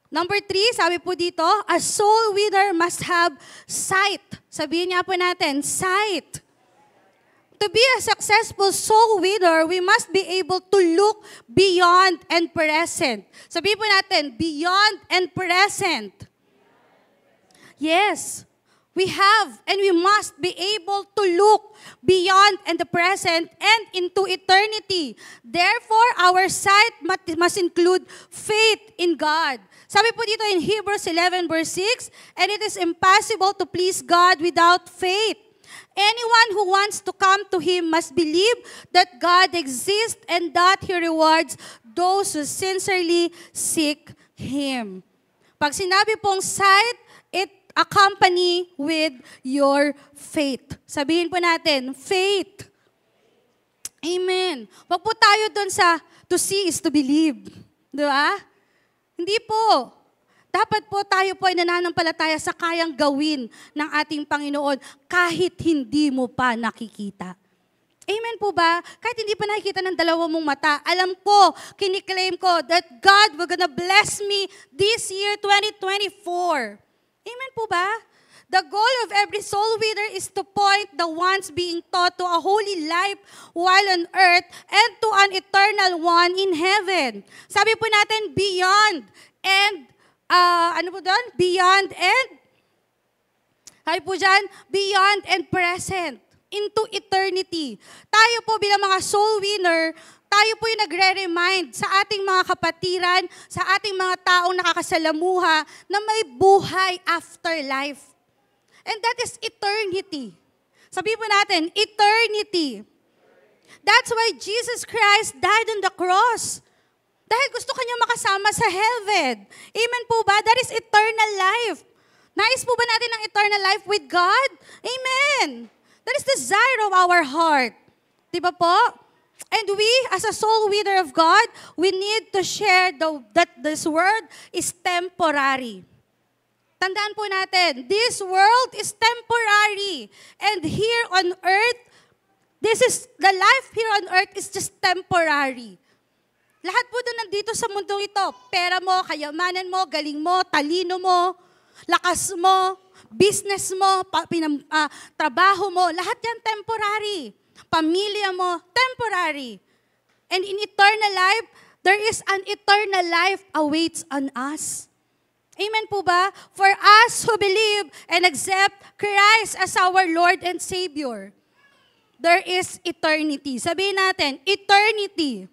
Number 3, sabi po dito, a soul winner must have sight. Sabihin niya po natin, sight. To be a successful soul winner, we must be able to look beyond and present. Sabihin po natin, beyond and present. Yes. We have and we must be able to look beyond and the present and into eternity. Therefore, our sight must include faith in God. Sabi po dito in Hebrews 11 verse 6, "And it is impossible to please God without faith. Anyone who wants to come to Him must believe that God exists and that He rewards those who sincerely seek Him." Pag sinabi pong sight, it accompany with your faith. Sabihin po natin, faith. Amen. Wag po tayo doon sa to see is to believe. Di ba? Hindi po. Dapat po tayo po ay nananampalataya sa kayang gawin ng ating Panginoon kahit hindi mo pa nakikita. Amen po ba? Kahit hindi pa nakikita ng dalawa mong mata, alam ko, kiniklaim ko that God will gonna bless me this year 2024. Amen po ba? The goal of every soul winner is to point the ones being taught to a holy life while on earth and to an eternal one in heaven. Sabi po natin, beyond and, Beyond and, sabi po dyan, beyond and present, into eternity. Tayo po bilang mga soul winner, tayo po yung nagre-remind sa ating mga kapatiran, sa ating mga taong nakakasalamuha na may buhay after life. And that is eternity. Sabihin po natin, eternity. That's why Jesus Christ died on the cross. Dahil gusto kanya makasama sa heaven. Amen po ba? That is eternal life. Nais po ba natin ang eternal life with God? Amen. That is the desire of our heart. Di ba po? And we, as a soul winner of God, we need to share that this world is temporary. Tandaan po natin, this world is temporary. And here on earth, the life here on earth is just temporary. Lahat po doon nandito sa mundong ito, pera mo, kayamanan mo, galing mo, talino mo, lakas mo, business mo, trabaho mo, lahat yan temporary. Pamilya mo, temporary. And in eternal life, there is an eternal life awaits on us. Amen po ba? For us who believe and accept Christ as our Lord and Savior, there is eternity. Sabihin natin, eternity.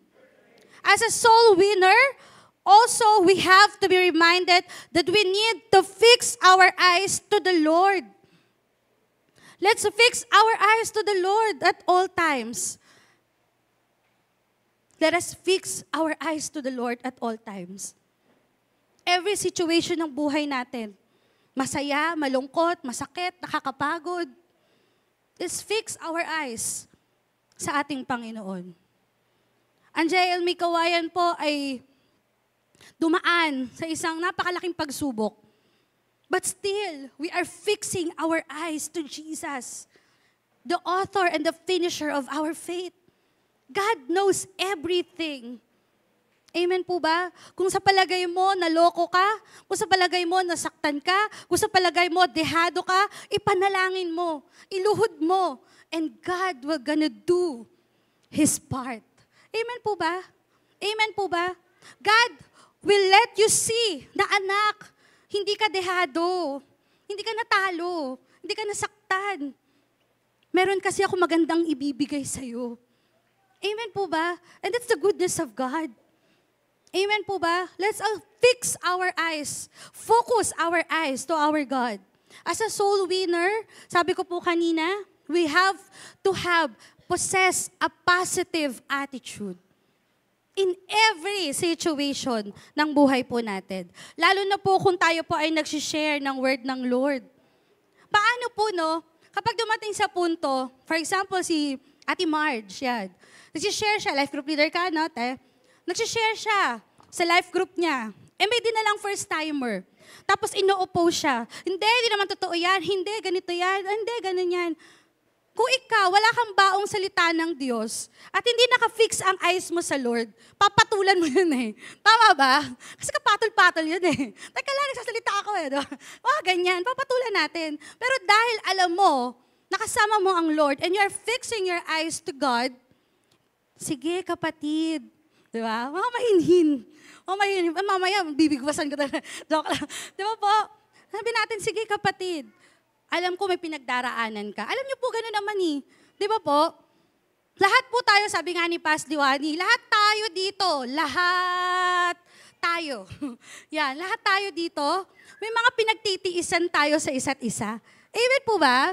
As a soul winner, also we have to be reminded that we need to fix our eyes to the Lord. Let's fix our eyes to the Lord at all times. Let us fix our eyes to the Lord at all times. Every situation ng buhay natin, masaya, malungkot, masakit, nakakapagod, let's fix our eyes sa ating Panginoon. Ang JLM Kawayan po ay dumaan sa isang napakalaking pagsubok. But still, we are fixing our eyes to Jesus, the author and the finisher of our faith. God knows everything. Amen po ba? Kung sa palagay mo naloko ka, kung sa palagay mo nasaktan ka, kung sa palagay mo dehado ka, ipanalangin mo, iluhod mo, and God will gonna do His part. Amen po ba? Amen po ba? God will let you see na anak, hindi ka dehado, hindi ka natalo, hindi ka nasaktan. Meron kasi ako magandang ibibigay sa'yo. Amen po ba? And that's the goodness of God. Amen po ba? Let's fix our eyes, focus our eyes to our God. As a soul winner, sabi ko po kanina, we have to possess a positive attitude in every situation ng buhay po natin. Lalo na po kung tayo po ay nagsishare ng word ng Lord. Paano po, no? Kapag dumating sa punto, for example, si Ate Marge, yan. Nagsishare siya, life group leader ka, no, te? Nagsishare siya sa life group niya. May dinalang first timer. Tapos ino-oppose siya. Hindi naman totoo yan. Hindi, ganito yan. Hindi, ganun yan. Kung ikaw, wala kang baong salita ng Diyos, at hindi naka-fix ang eyes mo sa Lord, papatulan mo yun eh. Tama ba? Kasi kapatol-patol yun eh. Teka lang, nagsasalita ako eh. No? Ganyan, papatulan natin. Pero dahil alam mo, nakasama mo ang Lord, and you're fixing your eyes to God, sige kapatid, di ba? Mamahinhin. Mamaya, bibigwasan ko talaga. Joke lang. Di ba po? Sabi natin, sige kapatid, alam ko may pinagdaraanan ka. Alam niyo po, gano'n naman eh. Di ba po? Lahat po tayo, sabi nga ni Pas Diwani, lahat tayo dito. Lahat tayo. Yan, lahat tayo dito. May mga pinagtitiisan tayo sa isa't isa. Amen po ba?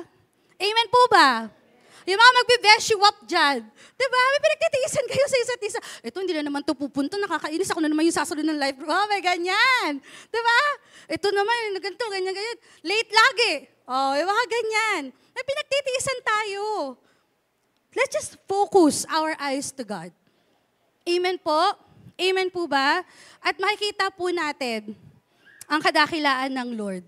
Amen po ba? Yung mga magbe-best you up dyan. Diba? May pinagtitiisan kayo sa isa't isa. Ito, hindi na naman ito pupunta. Nakakainis. Ako na naman yung sasunod ng life group. May ganyan. Diba? Ito naman, ganito, ganyan. Late lagi. Yung mga ganyan. May pinagtitiisan tayo. Let's just focus our eyes to God. Amen po? Amen po ba? At makikita po natin ang kadakilaan ng Lord.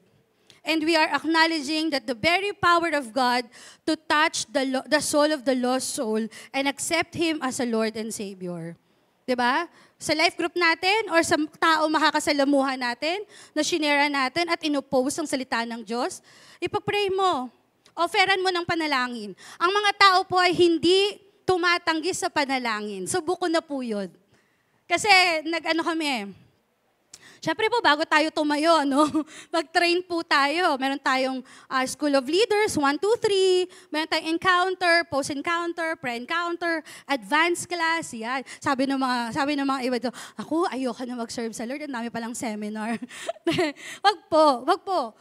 And we are acknowledging that the very power of God to touch the soul of the lost soul and accept Him as a Lord and Savior. Diba? Sa life group natin or sa tao makakasalamuhan natin, na shinera natin at inopost ang salita ng Diyos, ipapray mo, offeran mo ng panalangin. Ang mga tao po ay hindi tumatanggi sa panalangin. Subuko na po yun. Kasi Siyempre po, bago tayo tumayo, no? Mag-train po tayo. Meron tayong School of Leaders, 1, 2, 3. Meron tayong encounter, post-encounter, pre-encounter, advanced class, yan. Sabi ng mga iba doon, ako, ayoko na mag-serve sa Lord, ang dami palang seminar. Wag po.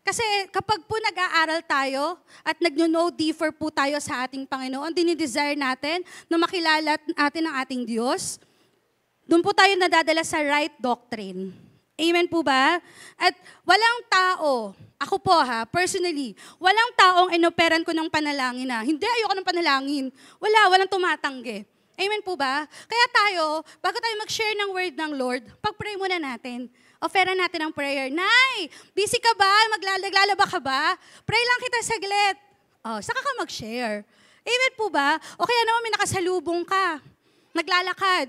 Kasi kapag po nag-aaral tayo at nag-know deeper po tayo sa ating Panginoon, dinidesire natin na makilala natin ang ating Diyos, doon po tayo nadadala sa right doctrine. Amen po ba? At walang tao, ako po personally, walang taong inoperan ko ng panalangin na, hindi, ayoko ng panalangin. Walang tumatanggi. Amen po ba? Kaya tayo, bago tayo mag-share ng word ng Lord, pag-pray muna natin. Offeran natin ang prayer. Nay, busy ka ba? Maglalaba ka ba? Pray lang kita saglit. Saka ka mag-share. Amen po ba? O kaya naman may nakasalubong ka. Naglalakad.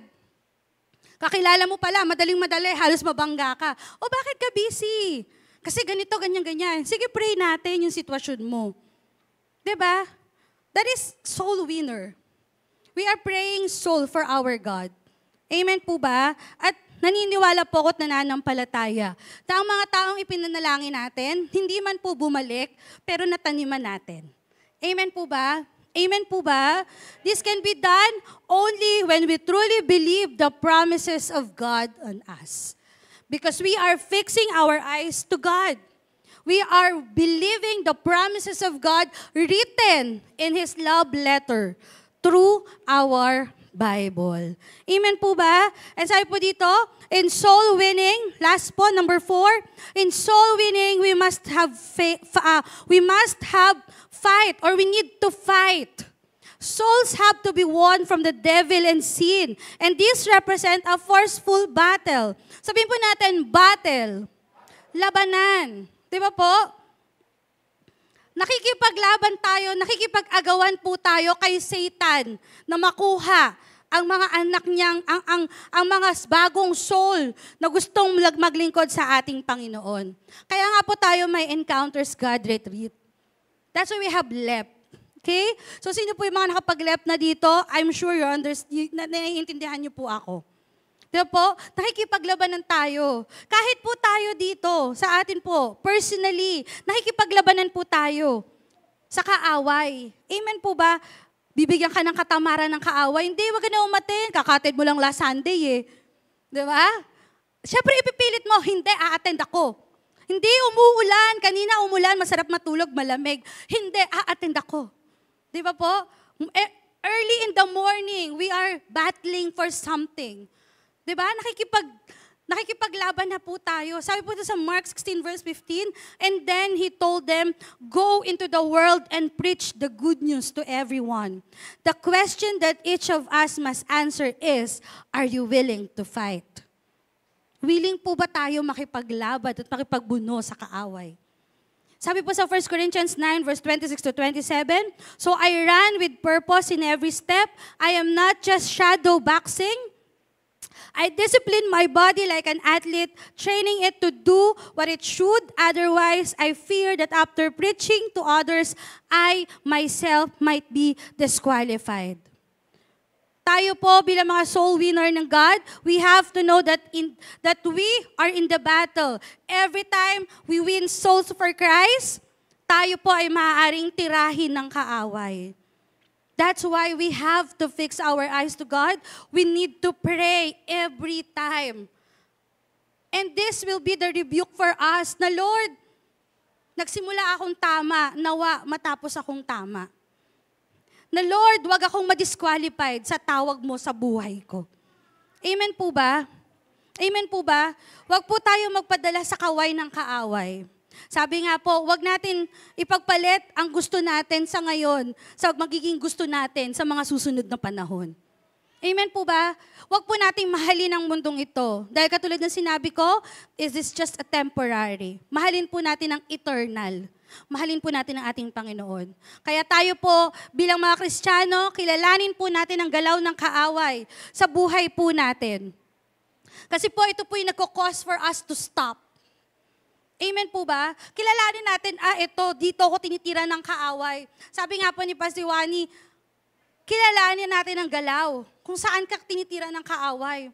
Kakilala mo pala, madaling-madali, halos mabangga ka. O bakit ka busy? Kasi ganito, ganyan-ganyan. Sige, pray natin yung sitwasyon mo. Diba? That is soul winner. We are praying soul for our God. Amen po ba? At naniniwala po ako't nananampalataya na ang mga taong ipinanalangin natin, hindi man po bumalik, pero nataniman natin. Amen po ba? Amen po ba? This can be done only when we truly believe the promises of God on us. Because we are fixing our eyes to God. We are believing the promises of God written in His love letter through our Bible. Amen po ba? And sabi po dito, in soul winning, last po, number 4, in soul winning, we must have fight, or we need to fight. Souls have to be won from the devil and sin. And this represent a forceful battle. Sabihin po natin, battle. Labanan. Di ba po? Nakikipaglaban tayo, nakikipag-agawan po tayo kay Satan na makuha ang mga anak niyang, ang mga bagong soul na gustong maglingkod sa ating Panginoon. Kaya nga po tayo may Encounters God Retreat. That's why we have LEP. Okay? So sino po yung mga nakapag-LEP na dito? I'm sure naiintindihan niyo po ako. Diba po? Nakikipaglabanan tayo. Kahit po tayo dito, sa atin po, personally, nakikipaglabanan po tayo sa kaaway. Amen po ba? Bibigyan ka ng katamaran ng kaaway. Hindi, wag ka na umatin. Kakatid mo lang last Sunday eh. Diba? Siyempre, ipipilit mo, hindi, a-attend ako. Hindi, umuulan. Kanina umulan, masarap matulog, malamig. Hindi, a-attend ako. Diba po? Early in the morning, we are battling for something. Diba? Nakikipaglaban na po tayo. Sabi po ito sa Mark 16 verse 15, and then He told them, go into the world and preach the good news to everyone. The question that each of us must answer is, are you willing to fight? Willing po ba tayo makipaglaban at makipagbuno sa kaaway? Sabi po sa 1 Corinthians 9 verse 26 to 27, so I ran with purpose in every step. I am not just shadow boxing. I discipline my body like an athlete, training it to do what it should. Otherwise, I fear that after preaching to others, I myself might be disqualified. Tayo po bilang mga soul winner ng God, we have to know that we are in the battle. Every time we win souls for Christ, tayo po ay maaaring tirahin ng kaaway. That's why we have to fix our eyes to God. We need to pray every time. And this will be the rebuke for us na, Lord, nagsimula akong tama, nawa matapos akong tama. Na Lord, wag akong ma-disqualified sa tawag mo sa buhay ko. Amen po ba? Amen po ba? Wag po tayo magpadala sa kaway ng kaaway. Sabi nga po, wag natin ipagpalit ang gusto natin sa ngayon sa magiging gusto natin sa mga susunod na panahon. Amen po ba? Wag po nating mahalin ang mundong ito. Dahil katulad ng sinabi ko, is this just a temporary? Mahalin po natin ang eternal. Mahalin po natin ang ating Panginoon. Kaya tayo po, bilang mga Kristiyano, kilalanin po natin ang galaw ng kaaway sa buhay po natin. Kasi po, ito po yung nagko-cause for us to stop. Amen po ba? Kilalanin natin, dito ako tinitira ng kaaway. Sabi nga po ni Pastor Wani, kilalanin natin ang galaw. Kung saan ka tinitira ng kaaway.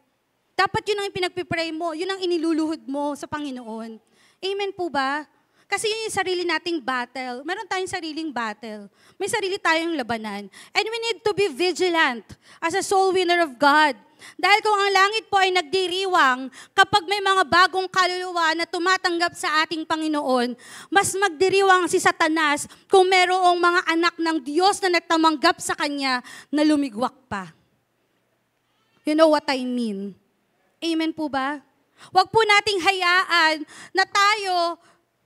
Dapat yun ang pinagpipray mo, yun ang iniluluhod mo sa Panginoon. Amen po ba? Kasi yun yung sarili nating battle. Meron tayong sariling battle. May sarili tayong labanan. And we need to be vigilant as a soul winner of God. Dahil kung ang langit po ay nagdiriwang, kapag may mga bagong kaluluwa na tumatanggap sa ating Panginoon, mas magdiriwang si Satanas kung merong mga anak ng Diyos na nagtamanggap sa Kanya na lumigwak pa. You know what I mean? Amen po ba? Huwag po nating hayaan na tayo,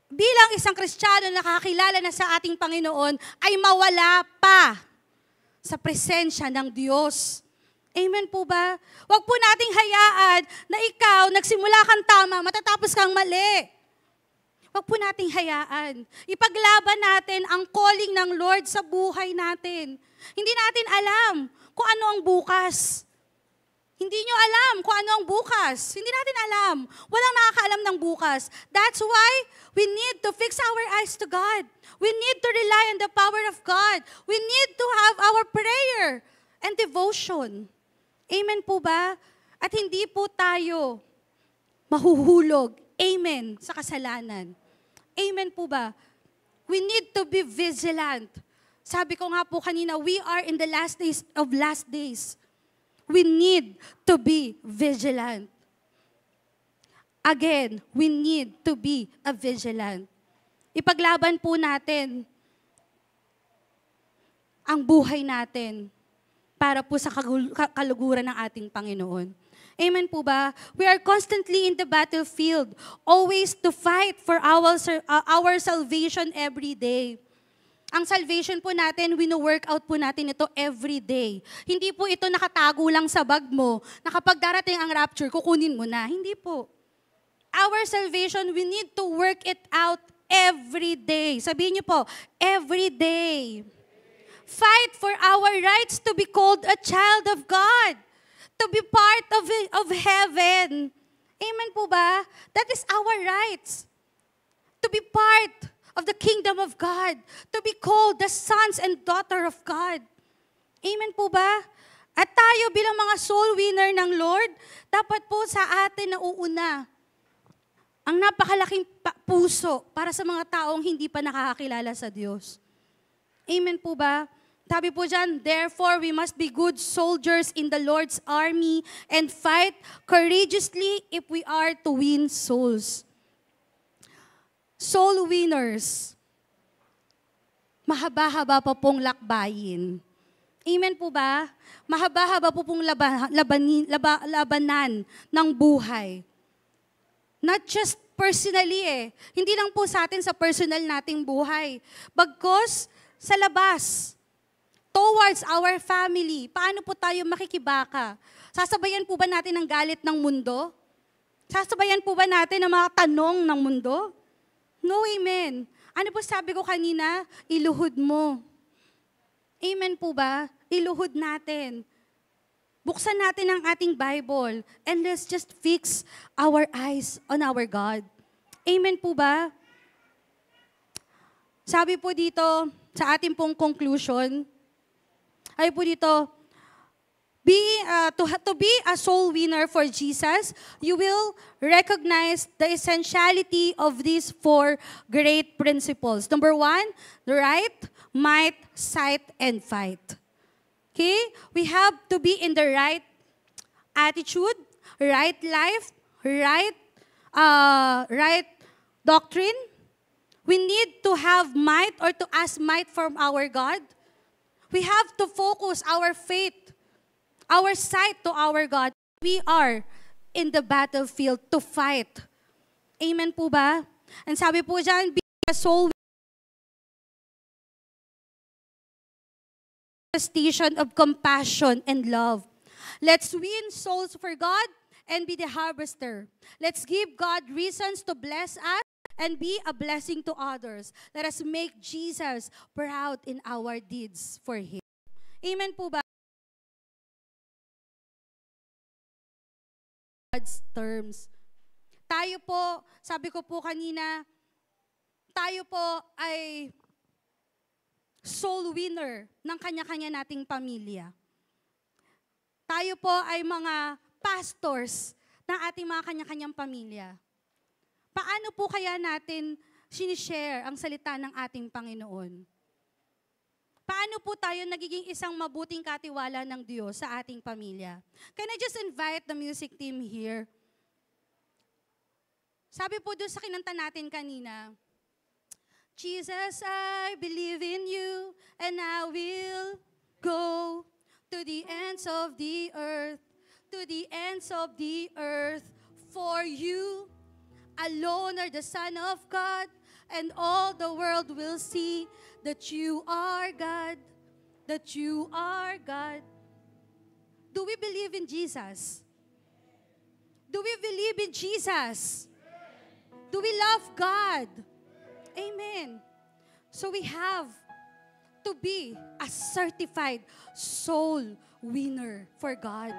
bilang isang Kristiyano na nakakilala na sa ating Panginoon, ay mawala pa sa presensya ng Diyos. Amen po ba? Huwag po nating hayaan na ikaw, nagsimula kang tama, matatapos kang mali. Huwag po nating hayaan. Ipaglaban natin ang calling ng Lord sa buhay natin. Hindi natin alam kung ano ang bukas. Hindi nyo alam kung ano ang bukas. Hindi natin alam. Walang nakakaalam ng bukas. That's why we need to fix our eyes to God. We need to rely on the power of God. We need to have our prayer and devotion. Amen po ba? At hindi po tayo mahuhulog. Amen sa kasalanan. Amen po ba? We need to be vigilant. Sabi ko nga po kanina, we are in the last days. We need to be vigilant. Again, we need to be a vigilant. Ipaglaban po natin ang buhay natin para po sa kaluguran ng ating Panginoon. Amen po ba? We are constantly in the battlefield, always to fight for our salvation every day. Ang salvation po natin, wino-workout po natin ito every day. Hindi po ito nakatago lang sa bag mo, na kapag darating ang rapture, kukunin mo na. Hindi po. Our salvation, we need to work it out every day. Sabihin niyo po, every day. Fight for our rights to be called a child of God. To be part of heaven. Amen po ba? That is our rights. To be part of the kingdom of God. To be called the sons and daughter of God. Amen po ba? At tayo bilang mga soul winner ng Lord, dapat po sa atin nauuna ang napakalaking puso para sa mga taong hindi pa nakakakilala sa Diyos. Amen po ba? Sabi po dyan, therefore we must be good soldiers in the Lord's army and fight courageously if we are to win souls. Soul winners. Mahaba-haba pa pong lakbayin. Amen po ba? Mahaba-haba po pong labanan ng buhay. Not just personally Hindi lang po sa atin sa personal nating buhay. Bagkus sa labas. Towards our family, paano po tayo makikibaka? Sasabayan po ba natin ang galit ng mundo? Sasabayan po ba natin ang mga tanong ng mundo? No, amen. Ano po sabi ko kanina? Iluhod mo. Amen po ba? Iluhod natin. Buksan natin ang ating Bible and let's just fix our eyes on our God. Amen po ba? Sabi po dito sa ating pong conclusion, ay po dito, to be a soul winner for Jesus, you will recognize the essentiality of these 4 great principles. Number 1, right, might, sight, and fight. Okay? We have to be in the right attitude, right life, right doctrine. We need to have might or to ask might from our God. We have to focus our faith, our sight to our God. We are in the battlefield to fight. Amen po ba? And sabi po dyan, be a soul manifestation of compassion and love. Let's win souls for God and be the harvester. Let's give God reasons to bless us and be a blessing to others. Let us make Jesus proud in our deeds for Him. Amen po ba? God's terms. Tayo po, sabi ko po kanina, tayo po ay soul winner ng kanya-kanya nating pamilya. Tayo po ay mga pastors ng ating mga kanya-kanyang pamilya. Paano po kaya natin sinishare ang salita ng ating Panginoon? Paano po tayo nagiging isang mabuting katiwala ng Diyos sa ating pamilya? Can I just invite the music team here? Sabi po doon sa kinanta natin kanina, Jesus, I believe in you and I will go to the ends of the earth, to the ends of the earth for you. Alone are the Son of God, and all the world will see that you are God, that you are God. Do we believe in Jesus? Do we believe in Jesus? Do we love God? Amen. So we have to be a certified soul winner for God.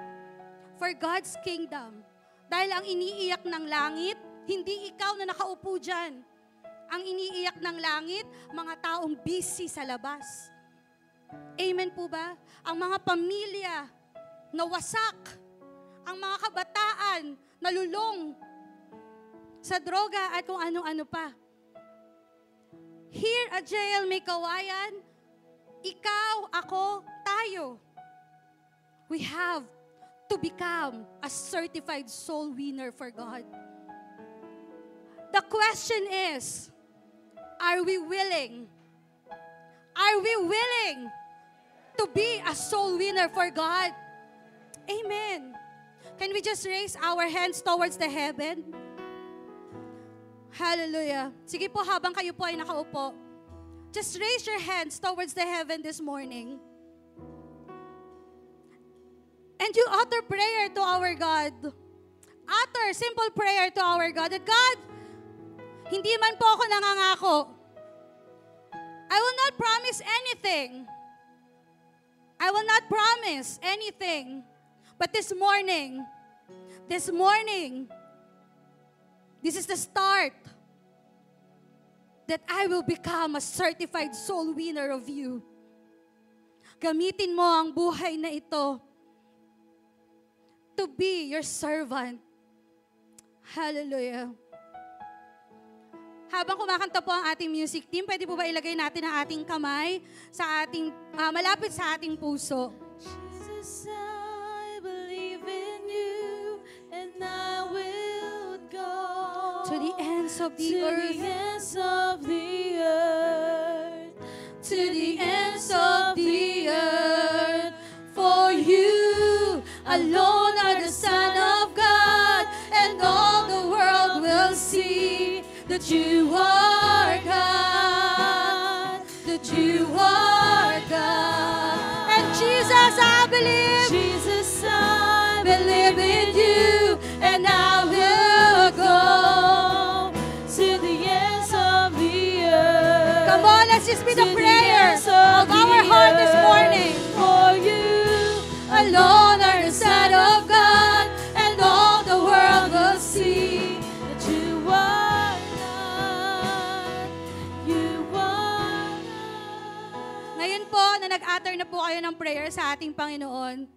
For God's kingdom. Dahil ang iniiyak ng langit, hindi ikaw na nakaupo dyan. Ang iniiyak ng langit, mga taong busy sa labas. Amen po ba? Ang mga pamilya na wasak, ang mga kabataan na lulong sa droga at kung ano-ano pa. Here at JL May Kawayan, ikaw, ako, tayo. We have to become a certified soul winner for God. The question is, are we willing? Are we willing to be a soul winner for God? Amen. Can we just raise our hands towards the heaven? Hallelujah. Sige po, habang kayo po ay nakaupo, just raise your hands towards the heaven this morning. And you utter prayer to our God. Utter simple prayer to our God. That God, hindi man po ako nangangako. I will not promise anything. I will not promise anything. But this morning, this is the start that I will become a certified soul winner of you. Gamitin mo ang buhay na ito to be your servant. Hallelujah. Habang kumakanta po ang ating music team, pwede po ba ilagay natin ang ating kamay sa ating, malapit sa ating puso? Jesus, I believe in you, and I will go To the ends of the to earth. the ends of the earth, To the ends of the earth. For you alone are the Son of God, and all the world will see that you are God, that you are God. And Jesus, I believe, Jesus, I believe in you, and I will go. to the ends of the earth. Come on, let's just be the To the prayer ends of of our the heart this earth. morning. For you Alone are the Son of God, and all the world will see. that you are God, you are God. Ngayon po, na nag-utter na po kayo ng prayer sa ating Panginoon,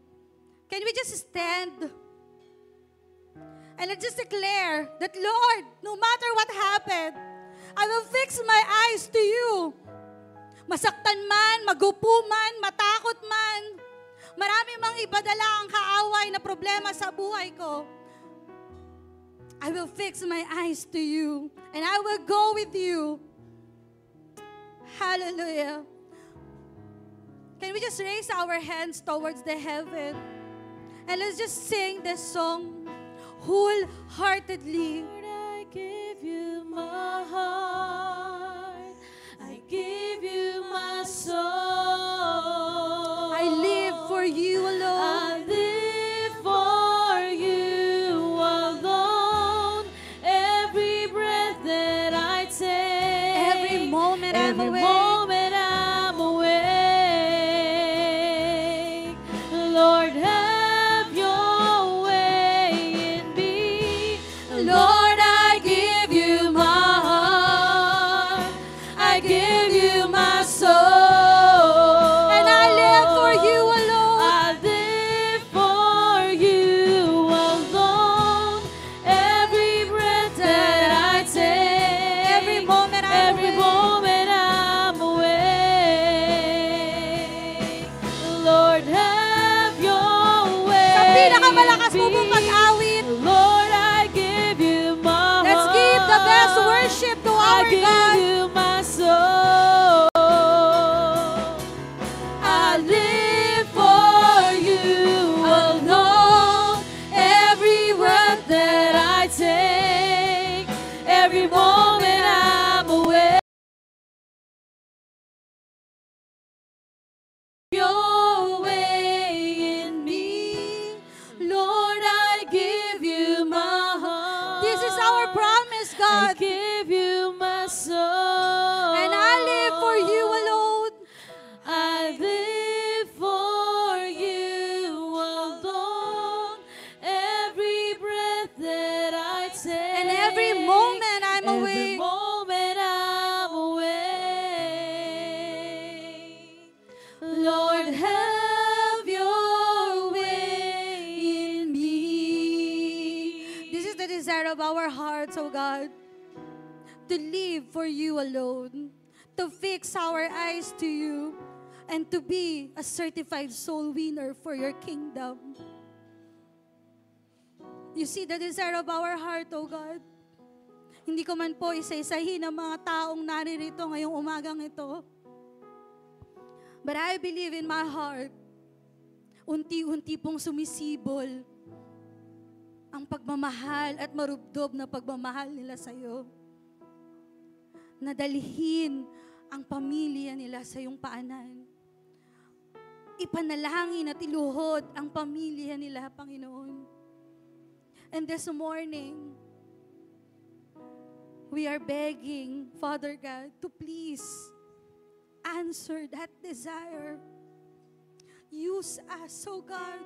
can we just stand? And let's just declare that, Lord, no matter what happened, I will fix my eyes to you. Masaktan man, magupo man, matakot man, marami mang ipadala ang kaaway na problema sa buhay ko, I will fix my eyes to you, and I will go with you. Hallelujah. Can we just raise our hands towards the heaven? And let's just sing this song wholeheartedly. Lord, I give you my heart, I give you my soul. I live for you I alone. live for you alone. Every breath that I take, Every moment I'm every awake. moment I'm awake. Lord, have your way in me. Lord, I give you my heart. God. give you my soul. And I live for you alone. I live for you alone. Every breath that I take. And every moment I'm Every awake. moment I'm awake. Lord, have your way in me. This is the desire of our hearts, oh God. To live for you alone. To fix our eyes to you. And to be a certified soul winner for your kingdom. You see the desire of our heart, oh God. Hindi ko man po isa-isahin ang mga taong naririto ngayong umagang ito. But I believe in my heart, unti-unti pong sumisibol ang pagmamahal at marubdob na pagmamahal nila sa iyo. Nadalhin ang pamilya nila sa iyong paanan. Ipanalangin at iluhod ang pamilya nila, Panginoon. And this morning, we are begging, Father God, to please answer that desire. Use us, oh God.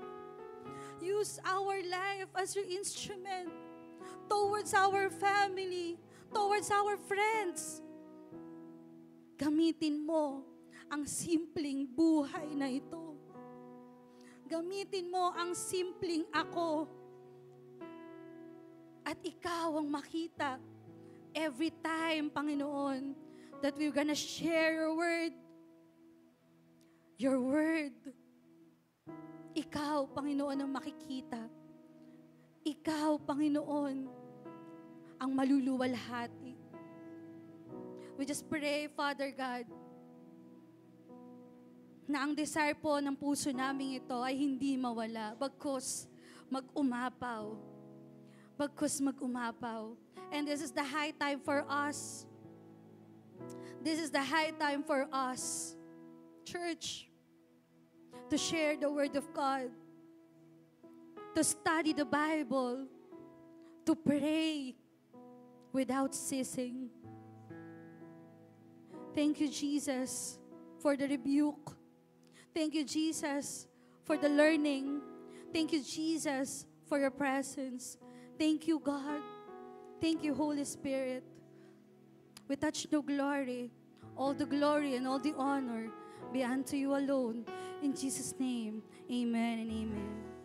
Use our life as your instrument towards our family, towards our friends. Gamitin mo ang simpleng buhay na ito. Gamitin mo ang simpleng ako. At ikaw ang makita every time, Panginoon, that we're gonna share your word. Your word. Ikaw, Panginoon, ang makikita. Ikaw, Panginoon, ang maluluwalhati. We just pray, Father God, na ang desire po ng puso namin ito ay hindi mawala, bagkus mag-umapaw. Bagkus mag-umapaw. And this is the high time for us. This is the high time for us, church, to share the Word of God, to study the Bible, to pray without ceasing. Thank you, Jesus, for the rebuke. Thank you, Jesus, for the learning. Thank you, Jesus, for your presence. Thank you, God. Thank you, Holy Spirit. We touch no glory. All the glory and all the honor be unto you alone. In Jesus' name, amen and amen.